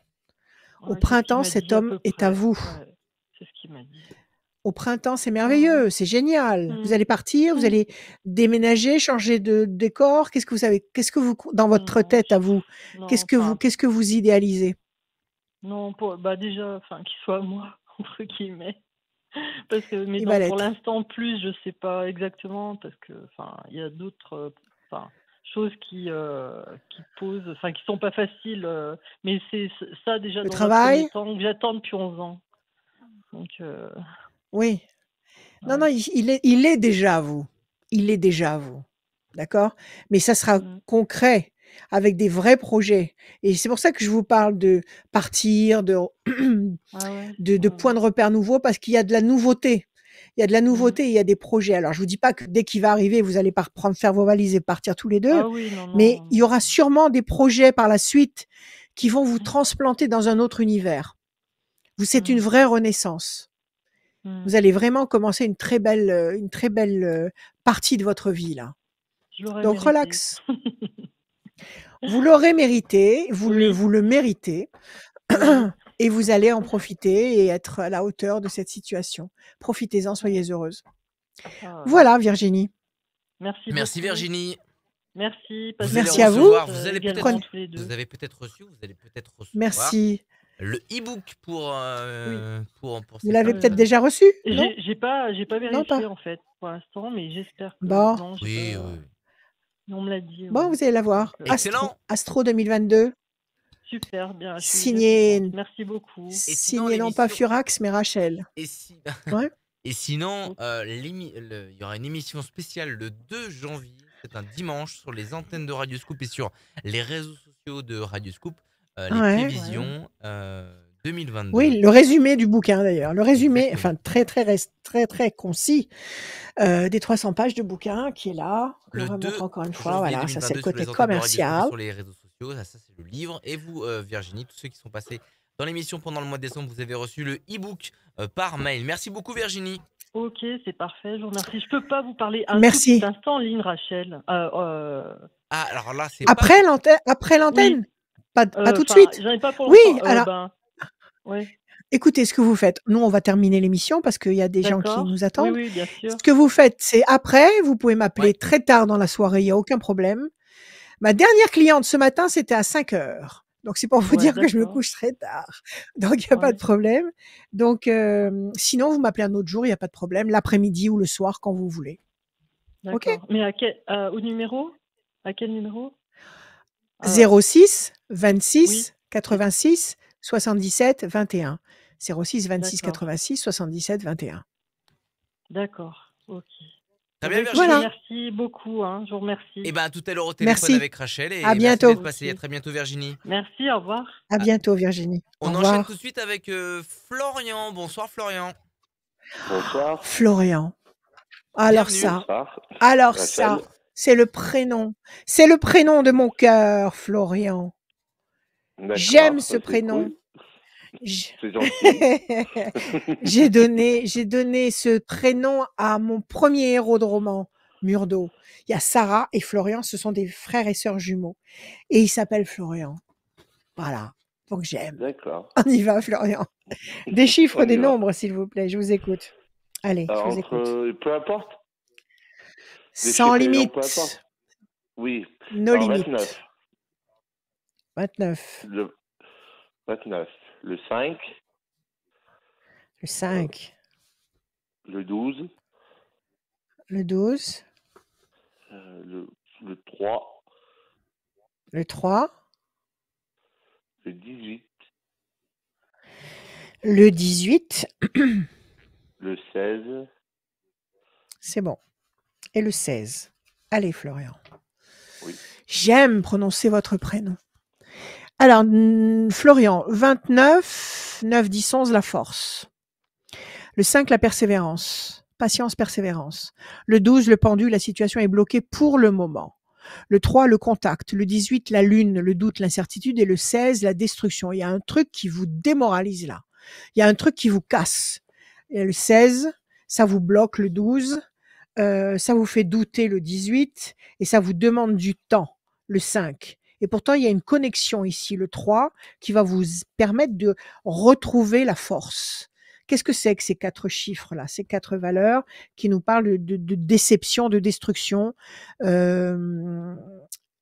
c'est ce qu'il printemps, m'a cet dit à homme peu est à près. vous. Ouais, c'est ce qu'il m'a dit. Au printemps, c'est Ouais. merveilleux, c'est génial. Vous Mm. allez partir, vous Mm. allez déménager, changer de décor. Qu'est-ce que vous savez? Qu'est-ce que vous dans votre Non, tête à vous? non, Qu'est-ce que vous idéalisez? non, déjà, qu'il soit moi, entre guillemets. Mais Il va pour l'être. l'instant, plus, je sais pas exactement, parce que, il y a d'autres, choses qui posent, qui sont pas faciles, mais c'est ça déjà Le dans un premier travail? temps que j'attends depuis 11 ans. Donc, Oui. Non, non, ouais. il est déjà à vous. Il est déjà à vous. D'accord? Mais ça sera Mm. concret, avec des vrais projets. Et c'est pour ça que je vous parle de partir, Ah ouais, de points de repère nouveaux, parce qu'il y a de la nouveauté. Il y a de la Mm. nouveauté, il y a des projets. Alors, je vous dis pas que dès qu'il va arriver, vous allez pas faire vos valises et partir tous les 2, Ah oui, non, mais il y non. aura sûrement des projets par la suite qui vont vous Mm. transplanter dans un autre univers. C'est une Mm. vraie renaissance. Mm. Vous allez vraiment commencer une très belle partie de votre vie là. Je l'aurais Donc mérité. relax. Vous l'aurez mérité, Oui, vous le méritez oui. et vous allez en profiter et être à la hauteur de cette situation. Profitez-en, soyez heureuse. Ah, Voilà Virginie. merci Merci beaucoup. Virginie. Merci. Vous allez Merci à vous. recevoir, vous allez peut-être également tous les deux. vous avez peut-être reçu, vous allez peut-être recevoir Merci. le e-book pour Vous cette l'avez peut-être personne. déjà reçu, non? J'ai pas Non, vérifié pas. en fait pour l'instant, mais j'espère que Bon, non, Oui, j'ai pas. oui. On me l'a dit. bon, Ouais. vous allez la voir. Donc, Excellent. Astro 2022, super, bien. Je suis bien signé, contente. Merci beaucoup. Et sinon, signé non pas l'émission. Furax, mais Rachel. Et si, Ouais. Et sinon, il y aura une émission spéciale le 2 janvier. C'est un dimanche sur les antennes de Radioscoop et sur les réseaux sociaux de Radioscoop. Les Ouais. prévisions 2022. Oui, le résumé du bouquin d'ailleurs. Le résumé, Exactement. enfin très concis des 300 pages de bouquin qui est là. On Le va 2 montrer encore une fois. janvier Voilà, ça c'est 2022 le sur côté les antennes de Radioscoop et commercial. sur les réseaux sociaux. Ça c'est le livre. Et vous, Virginie, tous ceux qui sont passés dans l'émission pendant le mois de décembre, vous avez reçu le e-book par mail. Merci beaucoup, Virginie. Ok, c'est parfait, je vous remercie. Je peux pas vous parler un tout Merci. petit instant, Lynn Rachel. Ah, alors là, c'est Après pas... l'antenne, pas tout de Enfin, suite. j'en ai pas pour Oui, longtemps. alors Ouais, écoutez ce que vous faites. Nous, on va terminer l'émission parce qu'il y a des gens qui d'accord. nous Oui, attendent. oui, bien sûr. Ce que vous faites, c'est après, vous pouvez m'appeler Ouais. très tard dans la soirée, il n'y a aucun problème. Ma dernière cliente ce matin, c'était à 5 heures. Donc, c'est pour vous Ouais, dire que je me d'accord. couche très tard. Donc, il n'y a pas Ouais. de problème. Donc, sinon, vous m'appelez un autre jour, il n'y a pas de problème. L'après-midi ou le soir, quand vous voulez. OK? D'accord. Mais au numéro? À quel numéro? 06 Oui, 26 86 77 21. 06 26 d'accord. 86 77 21. D'accord. Ok. Très Eh bien, ben, écoutez, Virginie. Voilà. merci beaucoup, hein, je vous remercie. Et ben à tout à l'heure au téléphone Merci. avec Rachel. Et À merci bientôt. d'être passé. À très bientôt, Virginie. Merci, au revoir. À bientôt, Virginie. On Au enchaîne revoir. tout de suite avec Florian. Bonsoir, Florian. Bonsoir. Florian. Alors Bienvenue. ça, Bonsoir. alors Rachel. ça, c'est le prénom. C'est le prénom de mon cœur, Florian. D'accord, J'aime ça, ce c'est prénom. cool. J- C'est gentil. J'ai donné ce prénom à mon premier héros de roman, Murdo. Il y a Sarah et Florian, ce sont des frères et sœurs jumeaux. Et il s'appelle Florian. Voilà. Donc j'aime. D'accord. On y va, Florian. Des chiffres, On y des va. nombres, s'il vous plaît. Je vous écoute. Allez, je vous écoute. Peu importe. Des Sans chiffres et des nombres, limite. peu importe. Oui. No Alors, limite. 29. 29. Le 29. Le 5. Le 5. Le 12. Le 12. Le 3. Le 3. Le 18. Le 18. Le 16. C'est bon. Et le 16. Allez, Florian. Oui. J'aime prononcer votre prénom. Alors, Florian, 29, 9, 10, 11, la force. Le 5, la persévérance. Patience, persévérance. Le 12, le pendu, la situation est bloquée pour le moment. Le 3, le contact. Le 18, la lune, le doute, l'incertitude. Et le 16, la destruction. Il y a un truc qui vous démoralise là. Il y a un truc qui vous casse. Et le 16, ça vous bloque le 12. Ça vous fait douter le 18 et ça vous demande du temps, le 5. Et pourtant, il y a une connexion ici, le 3, qui va vous permettre de retrouver la force. Qu'est-ce que c'est que ces 4 chiffres-là, ces 4 valeurs qui nous parlent de déception, de destruction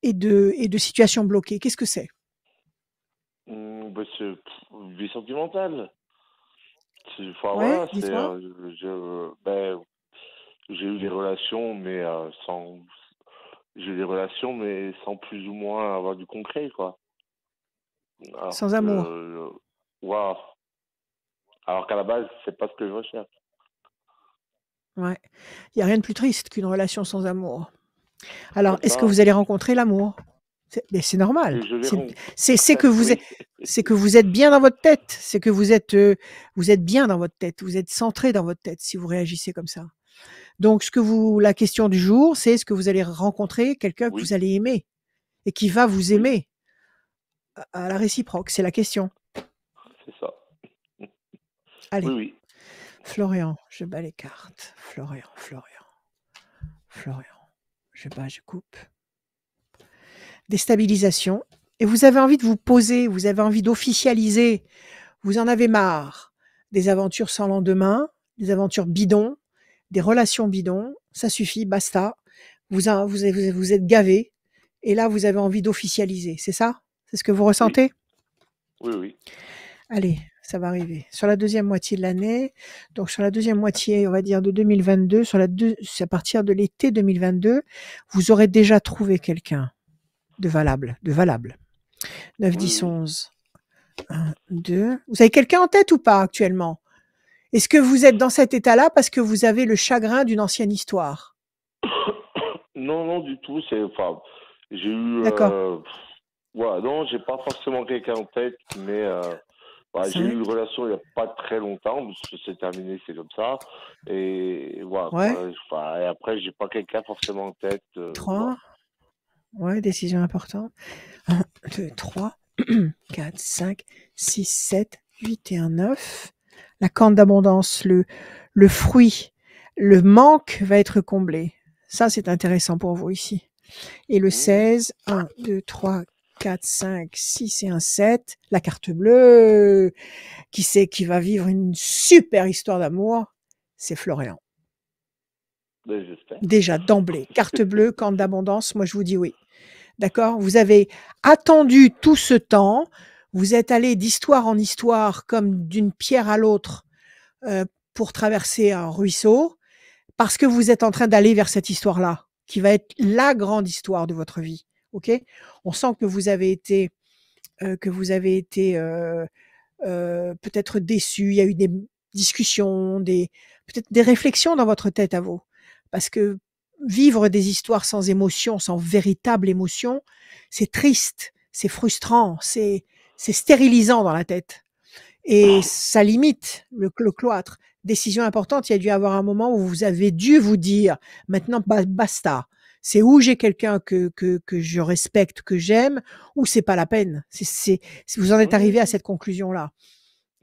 et de situations bloquées? Qu'est-ce que c'est? C'est vie sentimentale. Enfin, Ouais, voilà, dis-moi. j'ai eu des relations, mais j'ai eu des relations, mais sans plus ou moins avoir du concret, quoi. Alors Sans amour. Waouh. Alors qu'à la base, c'est pas ce que je recherche. Ouais. Il n'y a rien de plus triste qu'une relation sans amour. Alors, C'est est-ce que ça. vous allez rencontrer l'amour? Mais c'est normal. Et je l'ai C'est que vous oui. êtes, c'est que vous êtes bien dans votre tête. C'est que vous êtes bien dans votre tête. Vous êtes centré dans votre tête si vous réagissez comme ça. Donc, la question du jour, c'est est-ce que vous allez rencontrer quelqu'un que Oui. vous allez aimer et qui va vous Oui. aimer à la réciproque? C'est la question. C'est ça. Allez. Oui. Florian, je bats les cartes. Florian. Je bats, je coupe. Déstabilisation. Et vous avez envie de vous poser, vous avez envie d'officialiser. Vous en avez marre des aventures sans lendemain, des aventures bidons, des relations bidons. Ça suffit, basta. Vous êtes gavé. Et là, vous avez envie d'officialiser. C'est ça? C'est ce que vous ressentez? Oui. Allez, ça va arriver. Sur la deuxième moitié de l'année, donc sur la deuxième moitié, on va dire de 2022, à partir de l'été 2022, vous aurez déjà trouvé quelqu'un de valable. 9, 10, 11. 1, 2. Vous avez quelqu'un en tête ou pas actuellement? Est-ce que vous êtes dans cet état-là parce que vous avez le chagrin d'une ancienne histoire? Non, non, du tout. Enfin, j'ai eu, D'accord. voilà, non, j'ai pas forcément quelqu'un en tête, mais voilà, j'ai eu 5, une relation il y a pas très longtemps, parce que c'est terminé, c'est comme ça. Et voilà, ouais, quoi. Enfin, et après, j'ai pas quelqu'un forcément en tête. Voilà. 3, ouais, décision importante. 1, 2, 3, 4, 5, 6, 7, 8 et un 9. La corne d'abondance, le fruit, le manque va être comblé. Ça, c'est intéressant pour vous ici. Et le Mmh. 16, 1, 2, 3, 4, 5, 6 et un 7. La carte bleue, qui c'est qui va vivre une super histoire d'amour? C'est Florian. Ben, j'espère. Déjà, d'emblée, carte bleue, corne d'abondance, moi je vous dis oui. D'accord? Vous avez attendu tout ce temps, vous êtes allé d'histoire en histoire comme d'une pierre à l'autre pour traverser un ruisseau, parce que vous êtes en train d'aller vers cette histoire-là, qui va être la grande histoire de votre vie. Ok? On sent que vous avez été, peut-être déçu. Il y a eu des discussions, peut-être des réflexions dans votre tête à vous, parce que vivre des histoires sans émotion, sans véritable émotion, c'est triste, c'est frustrant, c'est stérilisant dans la tête. Et ça limite le cloître. Décision importante, il y a dû y avoir un moment où vous avez dû vous dire, maintenant basta. C'est où j'ai quelqu'un que je respecte, que j'aime, ou c'est pas la peine. Si vous en êtes arrivé à cette conclusion-là.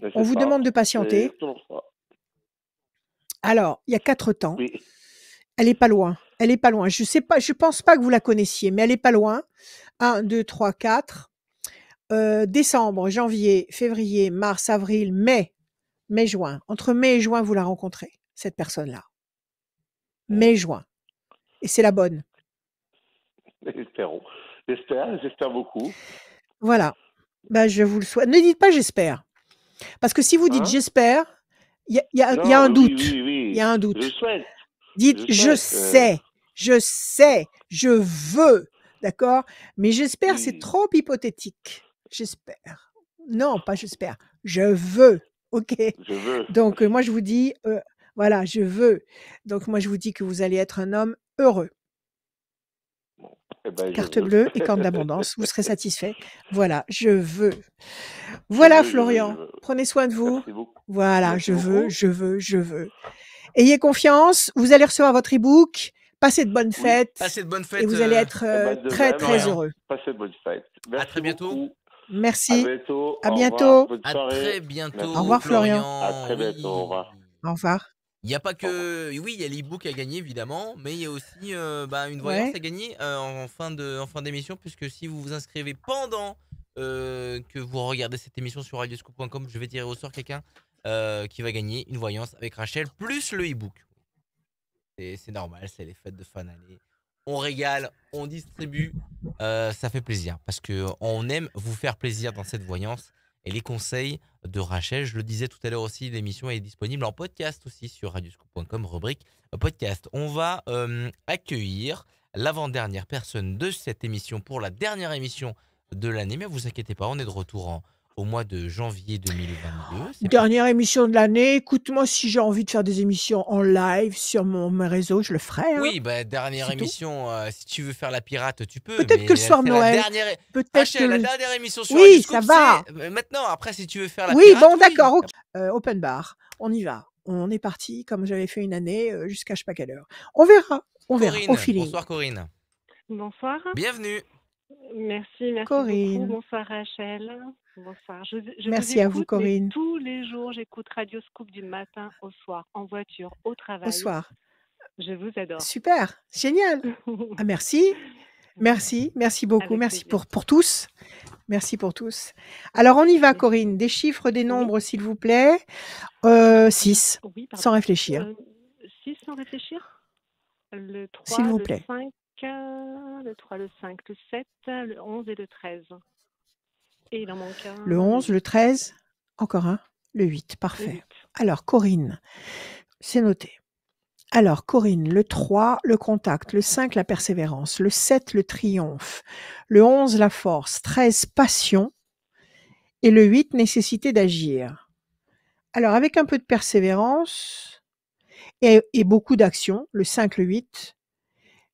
Ben, On c'est vous ça. demande de C'est patienter. exactement ça. Alors, il y a 4 temps. Oui. Elle est pas loin. Elle est pas loin. Je sais pas, je pense pas que vous la connaissiez, mais elle est pas loin. 1, 2, 3, 4. Décembre, janvier, février, mars, avril, mai, juin. Entre mai et juin, vous la rencontrez, cette personne-là. Mai, juin. Et c'est la bonne. Espérons. J'espère beaucoup. Voilà. Ben, je vous le souhaite. Ne dites pas j'espère. Parce que si vous dites Hein? j'espère, il y a Non, un oui, doute. oui, Il oui. y a un Je doute. souhaite. Dites Je je souhaite. sais, je veux. D'accord? Mais j'espère, c'est Oui, trop hypothétique. J'espère. Non, pas j'espère. Je veux. OK? je veux. Donc, moi, je vous dis, voilà, je veux. Donc, moi, je vous dis que vous allez être un homme heureux. Eh ben, je Carte veux. bleue et corne d'abondance. Vous serez satisfait. Voilà, je veux. Je Voilà, veux, je veux, je Florian. veux. Prenez soin de vous. Merci beaucoup. Voilà, Merci je veux, beaucoup. je veux, je veux. Ayez confiance. Vous allez recevoir votre e-book. Passez de bonnes Oui. fêtes. Passez de bonnes Et fêtes, vous allez être Eh ben, de très, même, très Florian. heureux. passez de bonnes fêtes. À Merci très bientôt. beaucoup. À Merci. bientôt. À Au bientôt. revoir. Bonne À soirée. très bientôt, Merci. Au revoir, Florian. À très bientôt. Au Oui. revoir. Au revoir. Il n'y a pas Au revoir. que. Oui, il y a l'e-book à gagner, évidemment, mais il y a aussi une voyance Ouais. à gagner en fin d'émission, puisque si vous vous inscrivez pendant que vous regardez cette émission sur radioscoop.com, je vais tirer au sort quelqu'un qui va gagner une voyance avec Rachel, plus le e-book. C'est normal, c'est les fêtes de fin d'année. On régale, on distribue, ça fait plaisir, parce qu'on aime vous faire plaisir dans cette voyance. Et les conseils de Rachel, je le disais tout à l'heure aussi, l'émission est disponible en podcast aussi sur radioscoop.com, rubrique podcast. On va accueillir l'avant-dernière personne de cette émission pour la dernière émission de l'année. Mais vous inquiétez pas, on est de retour au mois de janvier 2022. C'est Dernière émission de l'année. Écoute-moi, si j'ai envie de faire des émissions en live sur mes réseaux, je le ferai. Hein. Oui, bah, dernière C'est tout. émission, si tu veux faire la pirate, tu peux. Peut-être Mais que le soir de c'est la Noël. dernière. Peut-être Rachel, que la le... dernière émission sur Oui, Radioscoop, ça va. c'est maintenant. Après, si tu veux faire la Oui, pirate, bon, oui. d'accord. ok. Open bar. On y va. On est parti, comme j'avais fait une année, jusqu'à je sais pas quelle heure. On verra. On verra. Au Corinne, feeling. bonsoir Corinne. Bonsoir. Bienvenue. Merci beaucoup. Corinne. Bonsoir Rachel. Bonsoir. Je Merci vous à vous, écoute, mais Corinne. tous les jours, j'écoute Radio Scoop du matin au soir, en voiture, au travail. Au soir. Je vous adore. Super. Génial. Ah, merci. Merci. Merci beaucoup. Avec Merci plaisir. pour tous. Merci pour tous. Alors, on y va, Merci. Corinne. Des chiffres, des Oui. nombres, s'il vous plaît. 6, Oui, pardon. sans réfléchir. 6 sans réfléchir. Le 3, S'il vous le plaît. 5, le 3, le 5, le 7, le 11 et le 13. Et il en manque un. Le 11, le 13, encore un, le 8. Le Parfait. 8. Alors, Corinne, c'est noté. Alors, Corinne, le 3, le contact, le 5, la persévérance, le 7, le triomphe, le 11, la force, 13, passion, et le 8, nécessité d'agir. Alors, avec un peu de persévérance et beaucoup d'action, le 5, le 8,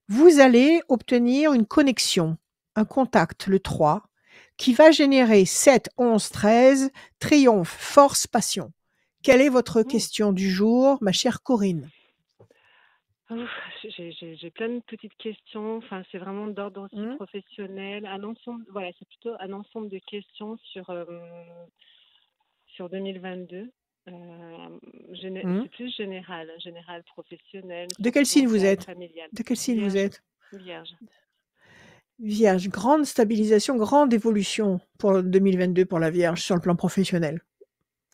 vous allez obtenir une connexion, un contact, le 3, qui va générer 7, 11, 13, triomphe, force, passion. Quelle est votre Mmh. question du jour, ma chère Corinne? Ouf, j'ai plein de petites questions. Enfin, c'est vraiment d'ordre aussi Mmh. professionnel. Un ensemble, voilà, c'est plutôt un ensemble de questions sur 2022. Mmh. C'est plus général, professionnel, De quel signe vous sentimental, êtes? familial. De quel signe vous Vierge, êtes? vierge. Vierge, grande stabilisation, grande évolution pour 2022 pour la Vierge sur le plan professionnel.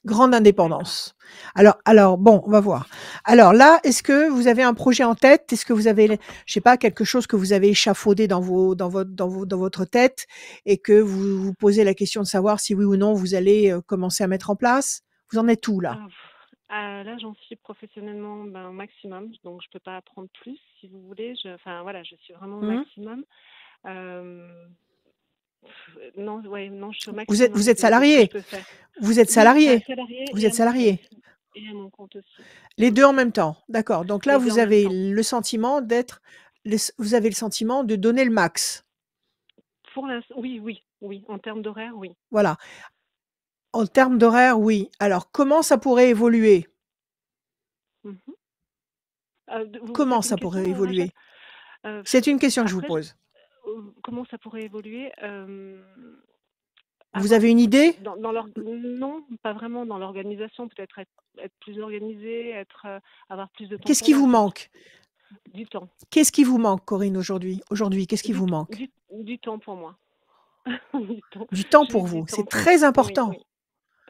Grande D'accord. indépendance. Alors bon, on va voir. Alors là, est-ce que vous avez un projet en tête? Est-ce que vous avez, je sais pas, quelque chose que vous avez échafaudé dans votre tête et que vous vous posez la question de savoir si oui ou non vous allez commencer à mettre en place? Vous en êtes où là? Là, j'en suis professionnellement au maximum, donc je peux pas apprendre plus, si vous voulez. Enfin voilà, je suis vraiment au Mmh. maximum. Non, ouais, non, je suis au Vous maximum êtes de ce que salarié? je peux faire. Vous êtes Oui, salarié? salarié Vous et à êtes mon compte. salarié? Et à mon compte aussi. Les 2 en même temps? D'accord. Donc là, Les deux vous en même avez temps. le sentiment vous avez le sentiment de donner le max? Pour l'instant, oui. En termes d'horaire, oui. Voilà. En termes d'horaire, oui. Alors comment ça pourrait évoluer? Mhm. Vous Comment faites une ça question, pourrait Rachel? évoluer? C'est une question que je vous Après, pose. comment ça pourrait évoluer? Vous avez une idée? Non, pas vraiment. Dans l'organisation, peut-être être plus organisé, avoir plus de temps Qu'est-ce pour qui moi. vous manque? Du temps. Qu'est-ce qui vous manque, Corinne, aujourd'hui? Aujourd'hui, qu'est-ce qui vous manque? Du temps pour moi. Du temps. Du temps J'ai pour du vous. temps C'est pour très moi. important.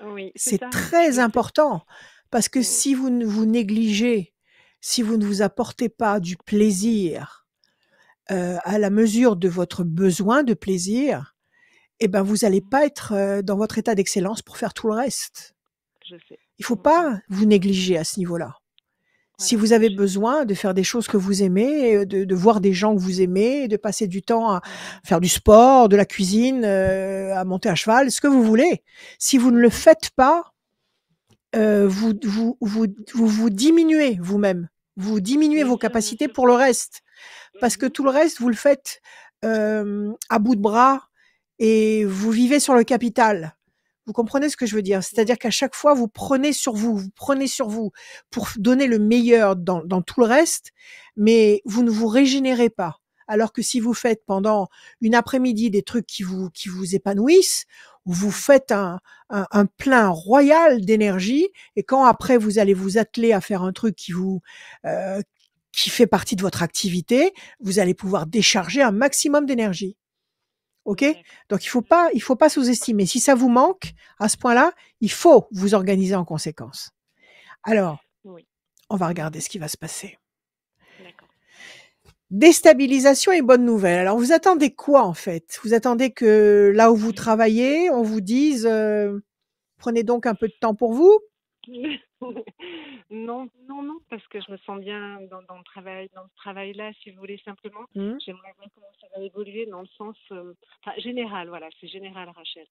Oui, c'est C'est ça. très Je sais. important parce que Mm. si vous ne vous négligez, si vous ne vous apportez pas du plaisir, à la mesure de votre besoin de plaisir, eh ben, vous allez pas être, dans votre état d'excellence pour faire tout le reste. Je sais. Il faut pas vous négliger à ce niveau-là. Si Voilà, vous avez besoin de faire des choses que vous aimez, de voir des gens que vous aimez, de passer du temps à faire du sport, de la cuisine, à monter à cheval, ce que vous voulez. Si vous ne le faites pas, vous diminuez vous-même. Vous diminuez Bien vos sûr, bien capacités sûr. pour le reste. Parce que tout le reste, vous le faites, à bout de bras et vous vivez sur le capital. Vous comprenez ce que je veux dire? C'est-à-dire qu'à chaque fois, vous prenez sur vous pour donner le meilleur dans tout le reste, mais vous ne vous régénérez pas. Alors que si vous faites pendant une après-midi des trucs qui vous épanouissent, vous faites un plein royal d'énergie et quand après vous allez vous atteler à faire un truc qui fait partie de votre activité, vous allez pouvoir décharger un maximum d'énergie. OK? Donc il faut pas sous-estimer. Si ça vous manque, à ce point-là, il faut vous organiser en conséquence. Alors, Oui. on va regarder ce qui va se passer. D'accord. Déstabilisation et bonne nouvelle. Alors vous attendez quoi en fait? Vous attendez que là où vous travaillez, on vous dise, prenez donc un peu de temps pour vous? Non, parce que je me sens bien dans ce travail-là, si vous voulez simplement. Mmh. J'aimerais voir comment ça va évoluer dans le sens général, voilà, c'est général, Rachel.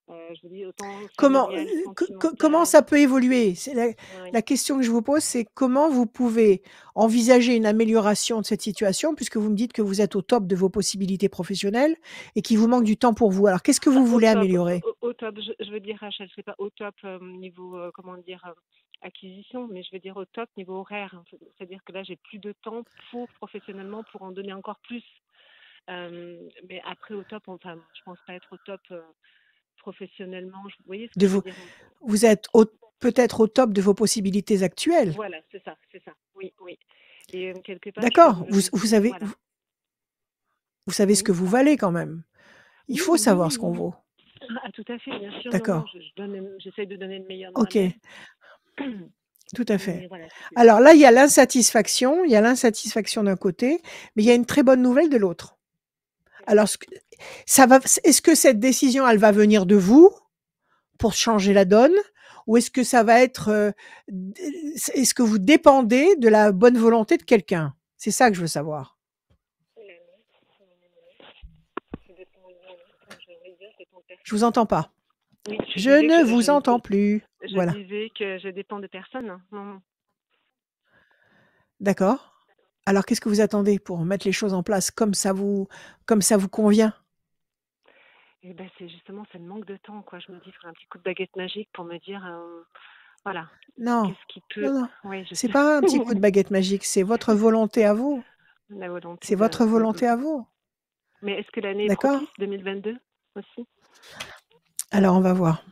Je vous dis autant Comment, familial, comment sentimental. ça peut évoluer? C'est Oui. la question que je vous pose, c'est comment vous pouvez envisager une amélioration de cette situation puisque vous me dites que vous êtes au top de vos possibilités professionnelles et qu'il vous manque du temps pour vous. Alors qu'est-ce que vous voulez améliorer? Au top, je veux dire, Rachel, c'est pas au top niveau, comment dire, acquisition, mais je veux dire au top niveau horaire. C'est-à-dire que là, j'ai plus de temps professionnellement, pour en donner encore plus. Mais après, au top, enfin, je pense pas être au top professionnellement. Vous voyez ce que je veux dire? Vous êtes peut-être au top de vos possibilités actuelles. Voilà, c'est ça. Oui. Et quelque part, D'accord. Vous savez, voilà. vous savez ce que vous valez quand même. Il faut savoir ce qu'on vaut. Ah, tout à fait, bien sûr. D'accord. J'essaie de donner le meilleur de OK. moi-même. Tout à fait. Mais voilà, Alors là, il y a l'insatisfaction d'un côté, mais il y a une très bonne nouvelle de l'autre. Alors, est-ce que cette décision, elle va venir de vous pour changer la donne, ou est-ce que ça va être, est-ce que vous dépendez de la bonne volonté de quelqu'un? C'est ça que je veux savoir. Je vous entends pas. Oui, Je ne vous entends plus. je Voilà. disais que je dépends de personne. Non, non. D'accord. Alors, qu'est-ce que vous attendez pour mettre les choses en place comme ça vous convient? Et ben, c'est justement, c'est le manque de temps, quoi. Je me dis, il faudrait un petit coup de baguette magique pour me dire, voilà, Non, qu'est-ce qui non, peut. non. Oui, je C'est sais. pas un petit coup de baguette magique, c'est votre volonté à vous. La volonté C'est de. votre volonté à vous. Mais est-ce que l'année est D'accord? propice, 2022 aussi? Alors, on va voir.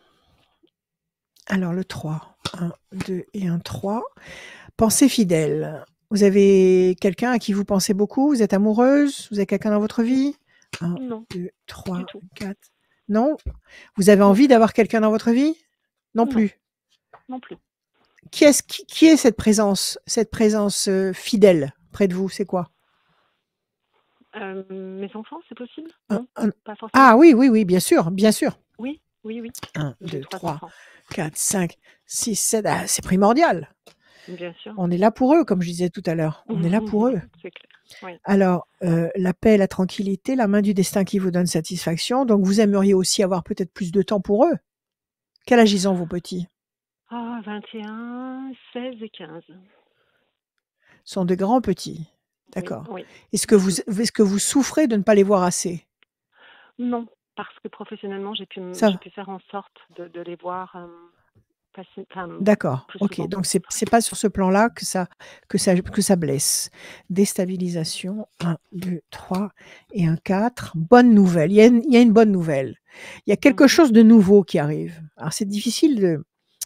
Alors, le 3. 1, 2 et un 3. Pensée fidèle. Vous avez quelqu'un à qui vous pensez beaucoup? Vous êtes amoureuse? Vous avez quelqu'un dans votre vie? 1, Non, 2, du 3, tout. 4. Non? Vous avez Non envie plus. d'avoir quelqu'un dans votre vie? Non Non, plus. non plus. Qui est cette présence fidèle près de vous? C'est quoi? Mes enfants, c'est possible? Un- Non, un- pas forcément. Ah oui, oui, oui, bien sûr, bien sûr. Oui, oui, oui. 1, J'ai 2, 3 3, enfants, 4, 5, 6, 7. Ah, c'est primordial. bien sûr. On est là pour eux, comme je disais tout à l'heure. On est là pour eux. C'est clair. Oui. Alors, la paix, la tranquillité, la main du destin qui vous donne satisfaction. Donc, vous aimeriez aussi avoir peut-être plus de temps pour eux. Quel âge ils ont, vos petits? Ah, 21, 16 et 15. Ce sont de grands petits. Oui, D'accord. oui. Est-ce que vous souffrez de ne pas les voir assez? Non, parce que professionnellement, j'ai pu Ça, faire en sorte de les voir passer, d'accord. plus Ok. souvent. Donc, c'est pas sur ce plan-là que ça blesse. Déstabilisation. 1, 2, 3 et un 4. Bonne nouvelle. Il y a une bonne nouvelle. Il y a quelque Mhm. chose de nouveau qui arrive. Alors, c'est difficile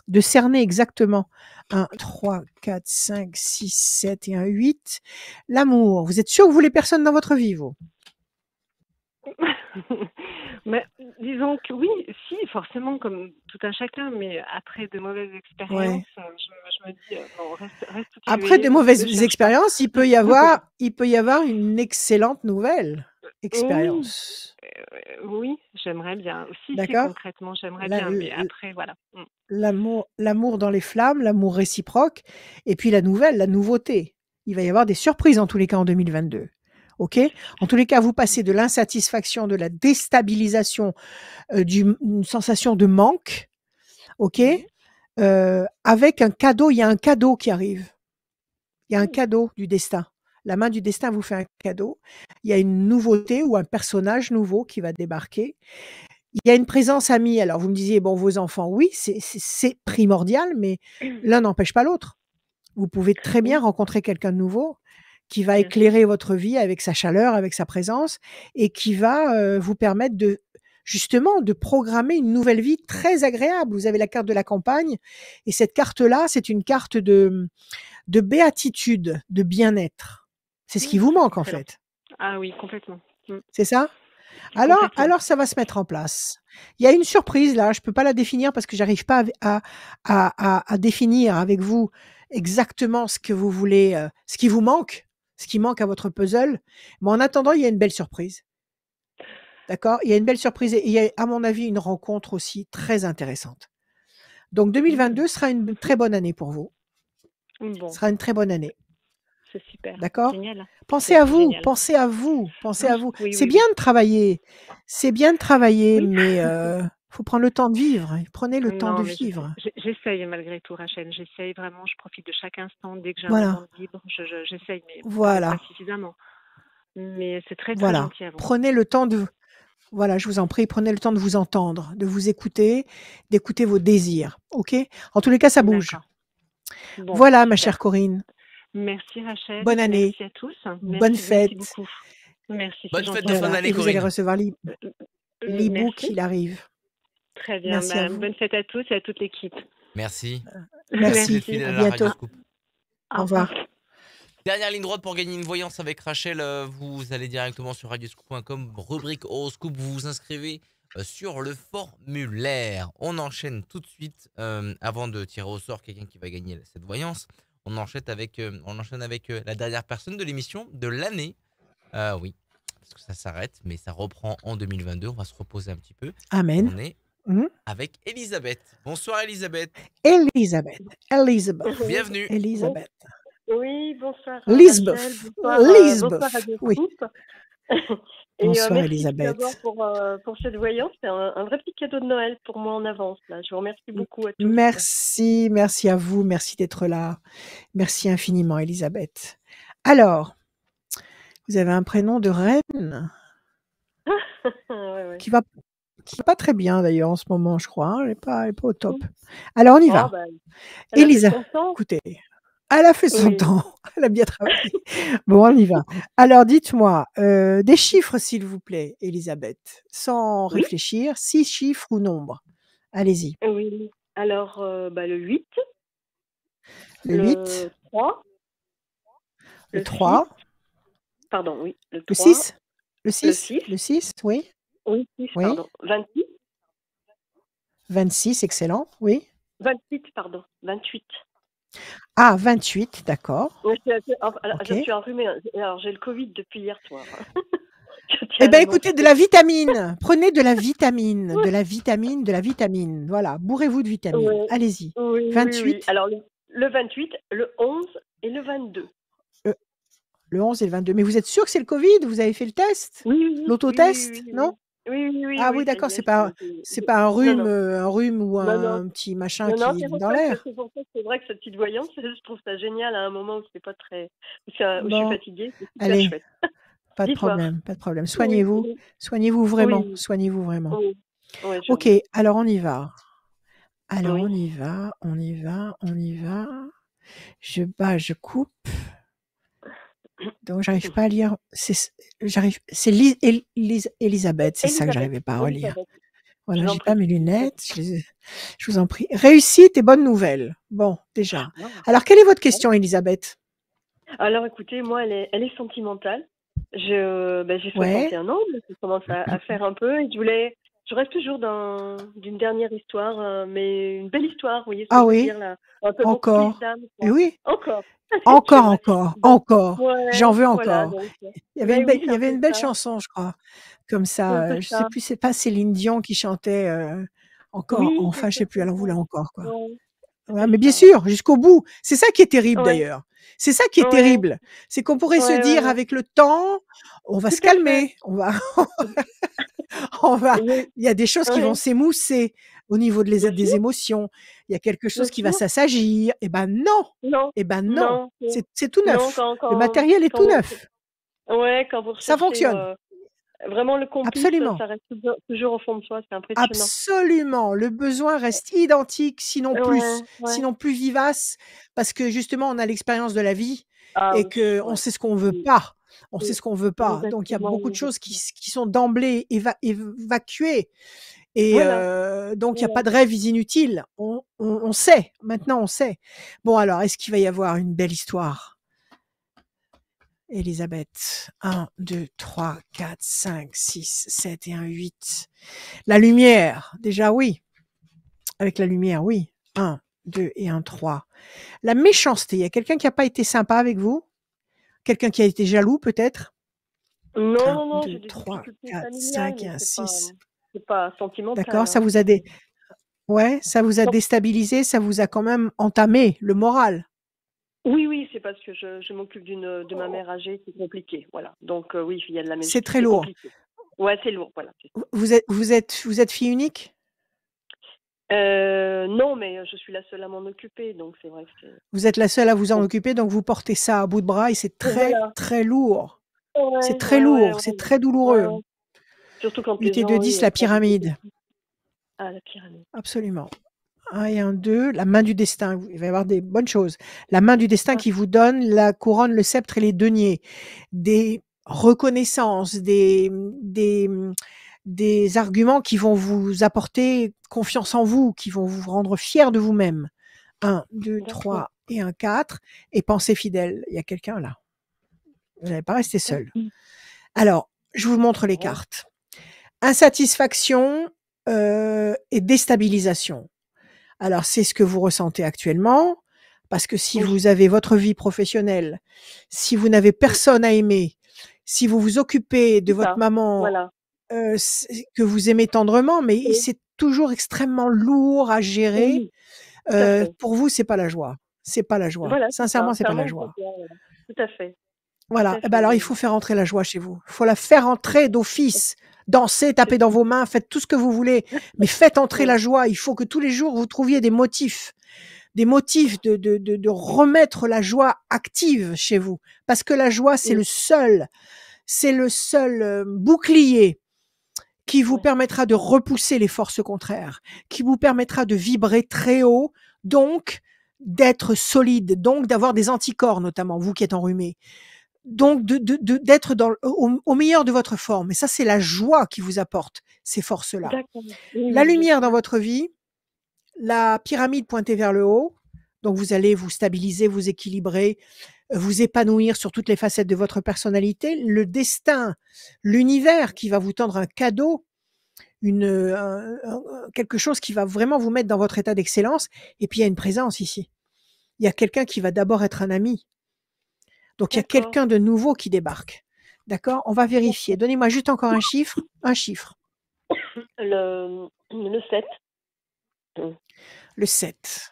de cerner exactement. 1, 3, 4, 5, 6, 7 et un 8. L'amour. Vous êtes sûr que vous voulez personne dans votre vie, vous? Mais disons que oui, si, forcément, comme tout un chacun, mais après de mauvaises expériences, Ouais. je me dis, non, reste où tu Après es, de ne mauvaises cherche pas. expériences, il peut y avoir une excellente nouvelle Oui, expérience. oui, j'aimerais bien. Si, D'accord? concrètement, j'aimerais La- bien, mais l- après, voilà. L'amour dans les flammes, l'amour réciproque, et puis la nouveauté. Il va y avoir des surprises en tous les cas en 2022. OK? En tous les cas, vous passez de l'insatisfaction, de la déstabilisation, d'une sensation de manque, OK? Avec un cadeau, il y a un cadeau qui arrive. Il y a un cadeau du destin. La main du destin vous fait un cadeau. Il y a une nouveauté ou un personnage nouveau qui va débarquer. Il y a une présence amie. Alors vous me disiez, bon, vos enfants, oui, c'est primordial, mais l'un n'empêche pas l'autre. Vous pouvez très bien Oui, rencontrer quelqu'un de nouveau qui va bien sûr. éclairer votre vie avec sa chaleur, avec sa présence, et qui va vous permettre justement de programmer une nouvelle vie très agréable. Vous avez la carte de la campagne, et cette carte-là, c'est une carte de béatitude, de bien-être. C'est ce qui vous C'est manque en excellent. fait. Ah oui, complètement. C'est ça? Alors Complètement. ça va se mettre en place. Il y a une surprise là, je peux pas la définir parce que j'arrive pas à définir avec vous exactement ce que vous voulez, ce qui vous manque, ce qui manque à votre puzzle. Mais en attendant, il y a une belle surprise. D'accord? Il y a une belle surprise et il y a, à mon avis, une rencontre aussi très intéressante. Donc 2022 sera une très bonne année pour vous. Bon, Sera une très bonne année. c'est super. D'accord? Génial. Pensez C'est à vous, génial. pensez à vous, pensez Oui, à vous. oui, C'est oui, bien oui. de travailler, c'est bien de travailler, Oui. mais faut prendre le temps de vivre. Prenez le temps Non, de mais vivre. j'essaye malgré tout, Rachel. J'essaye vraiment. Je profite de chaque instant. Dès que j'ai un Voilà, moment de libre, j'essaye, mais peut-être voilà, pas suffisamment. Mais c'est très, très voilà. gentil à vous. Prenez le temps voilà, je vous en prie, prenez le temps de vous entendre, de vous écouter, d'écouter vos désirs. OK? En tous les cas, ça bouge. D'accord. Bon, Voilà, ma chère super. Corinne. Merci, Rachel. Bonne année, Merci à tous. bonne Merci fête. beaucoup. Merci, c'est Bonne gentil fête de à fin vous. Voilà, d'année, et vous allez Corinne. recevoir l'e-book, Merci. il arrive. Très bien. Merci à vous. Bonne fête à tous et à toute l'équipe. Merci. Merci, Vous êtes Merci. fidèle à à la Radio bientôt. Scoop. Au revoir. Dernière ligne droite pour gagner une voyance avec Rachel. Vous allez directement sur radioscoop.com, rubrique horoscope. Vous vous inscrivez sur le formulaire. On enchaîne tout de suite avant de tirer au sort quelqu'un qui va gagner cette voyance. On enchaîne avec la dernière personne de l'émission de l'année. Oui, parce que ça s'arrête, mais ça reprend en 2022. On va se reposer un petit peu. Amen. On est Mhm. avec Elisabeth. Bonsoir Elisabeth. Elisabeth. Bienvenue. Elisabeth. Oui, bonsoir Lisbeth. Rachel, bonsoir Lisbeth. bonsoir Radio Oui. Scoop. Et Bonsoir, merci tout d'abord Elisabeth. pour cette voyance. C'est un vrai petit cadeau de Noël pour moi en avance. Là. Je vous remercie M- beaucoup à tous. Merci, merci à vous, merci d'être là. Merci infiniment, Elisabeth. Alors, vous avez un prénom de reine Ouais. qui va pas très bien d'ailleurs en ce moment, je crois. Elle est pas au top. Alors, on y Oh, va. bah, elle a fait Elisa, son temps. écoutez, elle a fait son Oui. temps. Elle a bien travaillé. Bon, on y va. Alors, dites-moi, des chiffres, s'il vous plaît, Elisabeth, sans Oui. réfléchir. 6 chiffres ou nombres. Allez-y. Oui. Alors, le 8, Le 8, le 3, le le 6, 3, pardon, oui, le le 3, 6, le le 6, 6, le 6, oui, oui, 6, oui. pardon, 26, 26, excellent, oui. 28, pardon, 28. Ah, 28, d'accord. Ouais, alors, Ok. je suis enrhumée. Alors, j'ai le Covid depuis hier soir. Je tiens Eh à bien, écoutez, de l'annoncer. la vitamine. Prenez de la vitamine, de la vitamine, de la vitamine. Voilà, bourrez-vous de vitamine. Oui, Allez-y. oui. 28, Alors, le 28, le 11 et le 22. le 11 et le 22. Mais vous êtes sûr que c'est le Covid? Vous avez fait le test? Oui. L'autotest? Non? Ah oui, Ça y d'accord, est. c'est pas un Non, non. rhume ou Non. un petit machin Non, qui est c'est pour dans ça que l'air. c'est vrai que cette petite voyance, je trouve ça génial à un moment où c'est pas très, où je suis Bon, fatiguée, c'est super allez, chouette. pas de Dis-toi. problème, pas de problème. Oui, Soignez-vous vraiment, oui, soignez-vous vraiment. oui, oui, je Ok, veux. alors on y va. Alors Oui. on y va. Je coupe. Donc j'arrive pas à lire. C'est Elisabeth, c'est ça que j'arrivais pas à relire. Elisabeth, je Voilà, vous en j'ai pas prie. mes lunettes. Je vous en prie. Réussite et bonne nouvelle. Bon, déjà. Ah. Alors, quelle est votre question, Elisabeth? Alors écoutez, moi, elle est sentimentale. J'ai Ouais. 61 ans, donc je commence à faire un peu. Et je reste toujours d'une dernière histoire, mais une belle histoire, vous voyez ce que Ah je veux oui, dire là. Un peu beaucoup plus encore. d'âme, Et quoi. oui, Encore. encore, J'aimerais. encore, Donc, encore. J'en ouais, veux voilà. encore. Donc, Il oui, y c'est un avait peu une belle ça. chanson, je crois, comme C'est un ça. peu Je sais ça. plus, c'est pas Céline Dion qui chantait encore, Oui, enfin, je sais plus, elle en voulait encore, quoi. ouais, Ouais, c'était mais bien ça. sûr, jusqu'au bout. C'est ça qui est terrible Ouais, d'ailleurs. C'est ça qui est ouais, terrible. C'est qu'on pourrait se dire ouais. avec le temps, on va Tout se à fait. calmer, Oui, il y a des choses qui vont ouais, s'émousser au niveau bien des sûr, émotions. Il y a quelque bien chose qui va sûr. s'assagir. Eh ben non, Non, eh ben non. non, C'est tout non, neuf. Le matériel est quand tout vous, neuf. ouais, quand vous Ça recherchez fonctionne. vraiment le complice, Absolument. ça reste toujours au fond de soi, c'est impressionnant. Absolument. Le besoin reste identique, Ouais. sinon plus vivace, parce que justement, on a l'expérience de la vie Ah et oui, que on ouais. sait ce qu'on veut Mm. pas. On sait Mm. ce qu'on veut pas. Donc, il y a beaucoup de choses Exactement. qui sont d'emblée évacuées. Et Voilà, donc, il n'y a voilà. pas de rêves inutiles. On sait. Maintenant, on sait. Bon, alors, est-ce qu'il va y avoir une belle histoire? Elisabeth. 1, 2, 3, 4, 5, 6, 7 et 1, 8. La lumière, déjà oui. Avec la lumière, oui. 1, 2 et 1, 3. La méchanceté, il y a quelqu'un qui n'a pas été sympa avec vous? Quelqu'un qui a été jaloux peut-être? Non, 1, non, j'ai 2, des 3, difficultés 4, familiales, 5 et mais 1, 6. c'est pas sentimental, D'accord, hein. ouais, ça vous a Non. déstabilisé, ça vous a quand même entamé le moral. Oui, c'est parce que je m'occupe de ma mère âgée, c'est compliqué, voilà. Donc oui, il y a de la C'est très c'est lourd. compliqué. Ouais, c'est lourd, voilà. Vous êtes fille unique? Non, mais je suis la seule à m'en occuper, donc c'est vrai que c'est. Vous êtes la seule à vous en occuper, donc vous portez ça à bout de bras et c'est très, Voilà. très lourd. C'est Ouais, très lourd, c'est très douloureux. ouais. Surtout quand 8 les et 2, gens, 10, oui, la font beaucoup de. pyramide. Ah, la pyramide. Absolument. 1 et 1, 2, la main du destin. Il va y avoir des bonnes choses. La main du destin Ah, qui vous donne la couronne, le sceptre et les deniers. Des reconnaissances, des arguments qui vont vous apporter confiance en vous, qui vont vous rendre fiers de vous-même. 1, 2, d'accord. 3 et 1, 4. Et pensez fidèle. Il y a quelqu'un là. Vous n'allez pas rester seul. Alors, je vous montre les cartes. Insatisfaction et déstabilisation. Alors, c'est ce que vous ressentez actuellement, parce que si Oui, vous avez votre vie professionnelle, si vous n'avez personne à aimer, si vous vous occupez de c'est votre ça. maman, Voilà. que vous aimez tendrement, mais Oui, c'est toujours extrêmement lourd à gérer, oui, tout à fait. pour vous, c'est pas la joie. C'est pas la joie. Voilà, c'est ça. Sincèrement, c'est C'est un pas la manque de joie. joie, voilà. Tout à fait. tout Voilà. à Eh ben fait, alors, il oui. faut faire entrer la joie chez vous. Il faut la faire entrer d'office. Dansez, tapez dans vos mains, faites tout ce que vous voulez, mais faites entrer Oui, la joie. Il faut que tous les jours, vous trouviez des motifs de remettre la joie active chez vous. Parce que la joie, oui, c'est le seul bouclier qui vous oui, permettra de repousser les forces contraires, qui vous permettra de vibrer très haut, donc d'être solide, donc d'avoir des anticorps, notamment vous qui êtes enrhumé, donc d'être au meilleur de votre forme. Et ça, c'est la joie qui vous apporte ces forces-là. d'accord. Oui, La oui, je lumière sais. dans votre vie, la pyramide pointée vers le haut, donc vous allez vous stabiliser, vous équilibrer, vous épanouir sur toutes les facettes de votre personnalité. Le destin, l'univers qui va vous tendre un cadeau, quelque chose qui va vraiment vous mettre dans votre état d'excellence. Et puis il y a une présence ici. Il y a quelqu'un qui va d'abord être un ami. Donc il y a D'accord, quelqu'un de nouveau qui débarque. D'accord? On va vérifier. d'accord. Donnez-moi juste encore un chiffre. Un chiffre. Le 7. Le 7.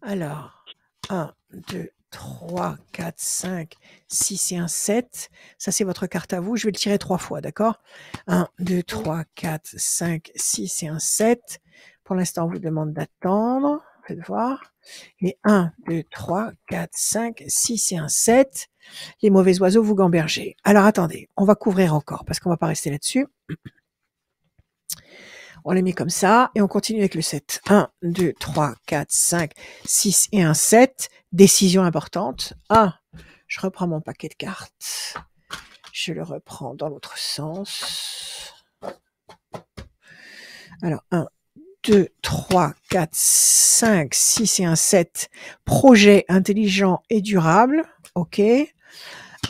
Alors, 1, 2, 3, 4, 5, 6 et un 7. Ça, c'est votre carte à vous. Je vais le tirer 3 fois, d'accord? 1, 2, 3, 4, 5, 6 et un 7. Pour l'instant, on vous demande d'attendre. Faites voir. Et 1, 2, 3, 4, 5, 6 et un 7. Les mauvais oiseaux vous gambergez. Alors, attendez. On va couvrir encore parce qu'on va pas rester là-dessus. On les met comme ça et on continue avec le 7. 1, 2, 3, 4, 5, 6 et un 7. Décision importante. 1. Je reprends mon paquet de cartes. Je le reprends dans l'autre sens. Alors, 1, 2, 3, 4, 5, 6 et un 7. Projet intelligent et durable. OK.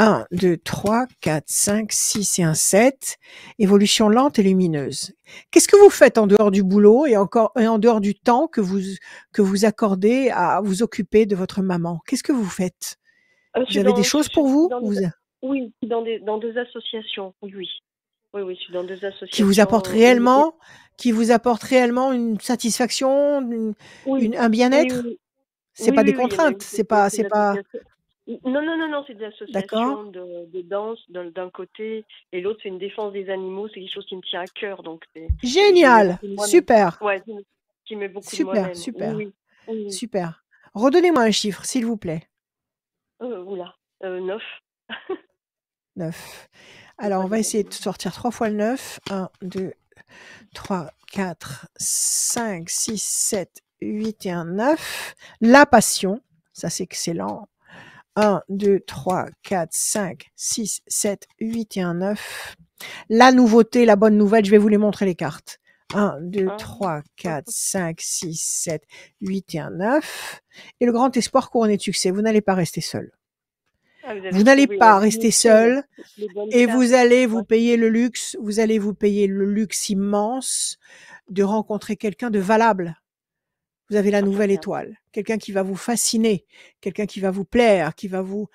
1, 2, 3, 4, 5, 6 et un 7. Évolution lente et lumineuse. Qu'est-ce que vous faites en dehors du boulot et en dehors du temps que vous accordez à vous occuper de votre maman? Qu'est-ce que vous faites? Je Vous suis avez des dans, choses pour vous? oui, dans deux associations. Oui, oui. Oui, oui, je suis dans deux Qui vous apportent associations. réellement une satisfaction, Oui, un oui, bien-être? oui. C'est Oui, pas des oui, oui, il y en a contraintes, une, c'est des c'est pas associations. Non, non, non, non, c'est des d'accord? associations de danse d'un côté, et l'autre, c'est une défense des animaux. C'est quelque chose qui me tient à cœur, donc j'y mets Génial! beaucoup de moi-même. Super! Ouais, j'y mets beaucoup de Super, moi-même. Oui, super, oui. Oui, oui. super. Redonnez-moi un chiffre, s'il vous plaît. Oula, 9. 9. C'est Alors, pas on va des essayer de animaux. sortir 3 fois le 9. 1, 2, 3, 4, 5, 6, 7, 8 et un 9. La passion, ça c'est excellent. 1, 2, 3, 4, 5, 6, 7, 8 et un 9. La nouveauté, la bonne nouvelle, je vais vous les montrer les cartes. 1, 2, Ah, 3, 4, 5, 6, 7, 8 et un 9. Et le grand espoir couronné de succès, vous n'allez pas rester seul. vous Vous avez n'allez trouvé, pas vous rester mixez seul les bonnes et cartes. vous allez Ouais. vous payer le luxe, immense de rencontrer quelqu'un de valable. Vous avez la Ah, ça, nouvelle c'est important. étoile, quelqu'un qui va vous fasciner, quelqu'un qui va vous plaire, qui va vous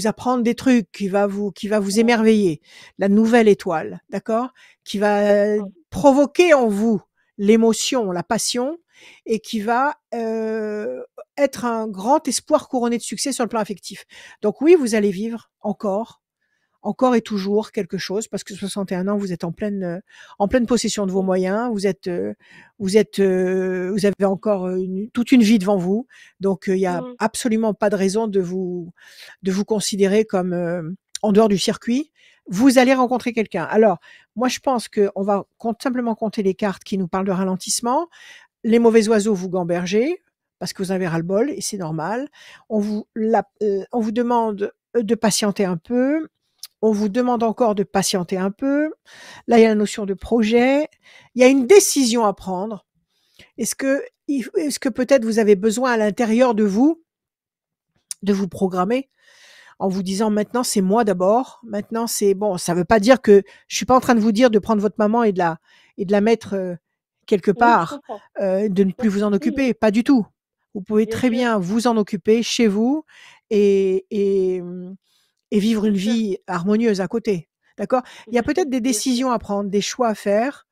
apprendre des trucs, qui va vous émerveiller. La nouvelle étoile, d'accord? Qui va provoquer en vous l'émotion, la passion et qui va être un grand espoir couronné de succès sur le plan affectif. Donc oui, vous allez vivre encore et toujours quelque chose parce que 61 ans, vous êtes en pleine possession de vos moyens. Vous avez encore toute une vie devant vous. Donc, il y a absolument pas de raison de vous considérer comme en dehors du circuit. Vous allez rencontrer quelqu'un. Alors, moi, je pense qu'on va simplement compter les cartes qui nous parlent de ralentissement. Les mauvais oiseaux vous gambergez parce que vous avez ras-le-bol et c'est normal. On vous demande de patienter un peu. On vous demande encore de patienter un peu. Là, il y a la notion de projet. Il y a une décision à prendre. Est-ce que peut-être vous avez besoin à l'intérieur de vous programmer en vous disant maintenant c'est moi d'abord. Maintenant c'est bon. Ça veut pas dire que je suis pas en train de vous dire de prendre votre maman et de la mettre quelque Oui, je part, comprends. de ne plus vous en occuper. Pas du tout. Vous pouvez Bien très sûr. bien vous en occuper chez vous et vivre une Bien sûr. vie harmonieuse à côté. D'accord? Il y a Bien sûr. peut-être des Bien sûr. décisions à prendre, des choix à faire,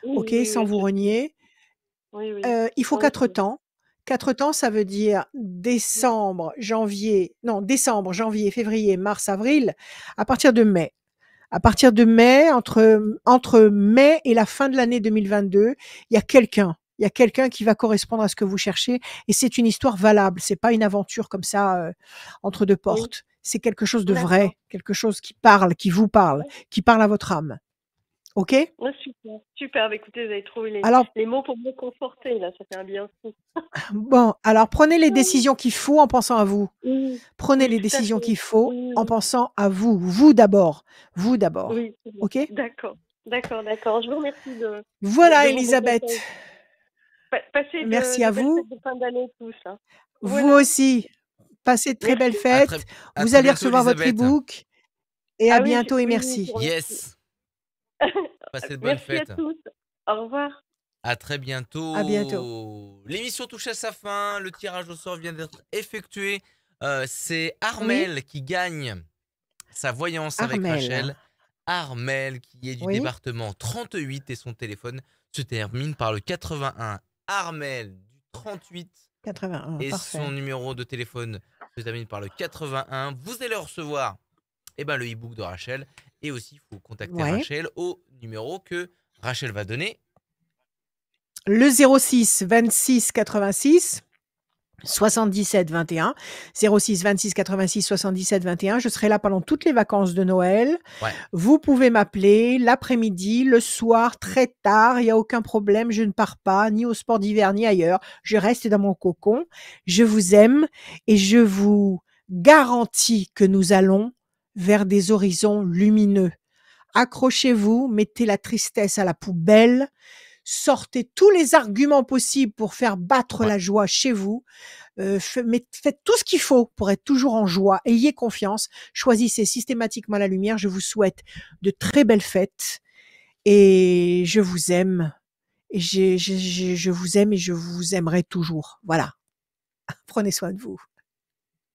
Oui, OK, oui, sans bien vous sûr. renier. Oui, oui. Il faut Non, 4 temps. 4 temps, ça veut dire décembre, janvier, février, mars, avril, à partir de mai. À partir de mai, entre mai et la fin de l'année 2022, il y a quelqu'un qui va correspondre à ce que vous cherchez et c'est une histoire valable. C'est pas une aventure comme ça, entre 2 Oui, portes. C'est quelque chose de d'accord. vrai, quelque chose qui parle, qui vous parle, Ouais. qui parle à votre âme. OK? Ouais, super. Super. Bah, écoutez, vous avez trouvé Alors les mots pour me conforter, là. Ça fait un bien fou. bon, alors prenez les décisions qu'il faut en pensant à vous. Oui, Prenez oui, les tout à décisions fait. qu'il faut Oui, en oui. pensant à vous. Vous d'abord. Vous d'abord. Oui, c'est bien. OK? D'accord. D'accord, d'accord. Je vous remercie Voilà de vos bons Élisabeth. conseils. Passez Merci à de belles vous. fêtes de fin d'année tous, hein. Vous Voilà. aussi. Passez de très belles Merci. fêtes. À Vous très allez bientôt, recevoir votre Elisabeth. e-book et à Ah oui, bientôt et oui, oui, je merci. vous remercie. Yes. Passez de bonnes Merci à fêtes. tous. Au revoir. À très À bientôt. bientôt. L'émission touche à sa fin. Le tirage au sort vient d'être effectué. C'est Oui? Armel qui gagne sa voyance avec Armel. Rachel. Armel qui est du Oui? département 38 et son téléphone se termine par le 81. Armel du 38 81, et parfait. son numéro de téléphone se termine par le 81. Vous allez recevoir le e-book de Rachel et aussi il faut contacter Ouais. Rachel au numéro que Rachel va donner. Le 06 26 86 77 21. 06 26 86 77 21. Je serai là pendant toutes les vacances de Noël. Ouais. Vous pouvez m'appeler l'après-midi, le soir, très tard. Il n'y a aucun problème. Je ne pars pas ni au sport d'hiver ni ailleurs. Je reste dans mon cocon. Je vous aime et je vous garantis que nous allons vers des horizons lumineux. Accrochez-vous, mettez la tristesse à la poubelle, sortez tous les arguments possibles pour faire battre Ouais. la joie chez vous. Faites tout ce qu'il faut pour être toujours en joie. Ayez confiance. Choisissez systématiquement la lumière. Je vous souhaite de très belles fêtes et je vous aime. Et je vous aime et je vous aimerai toujours. Voilà. Prenez soin de vous.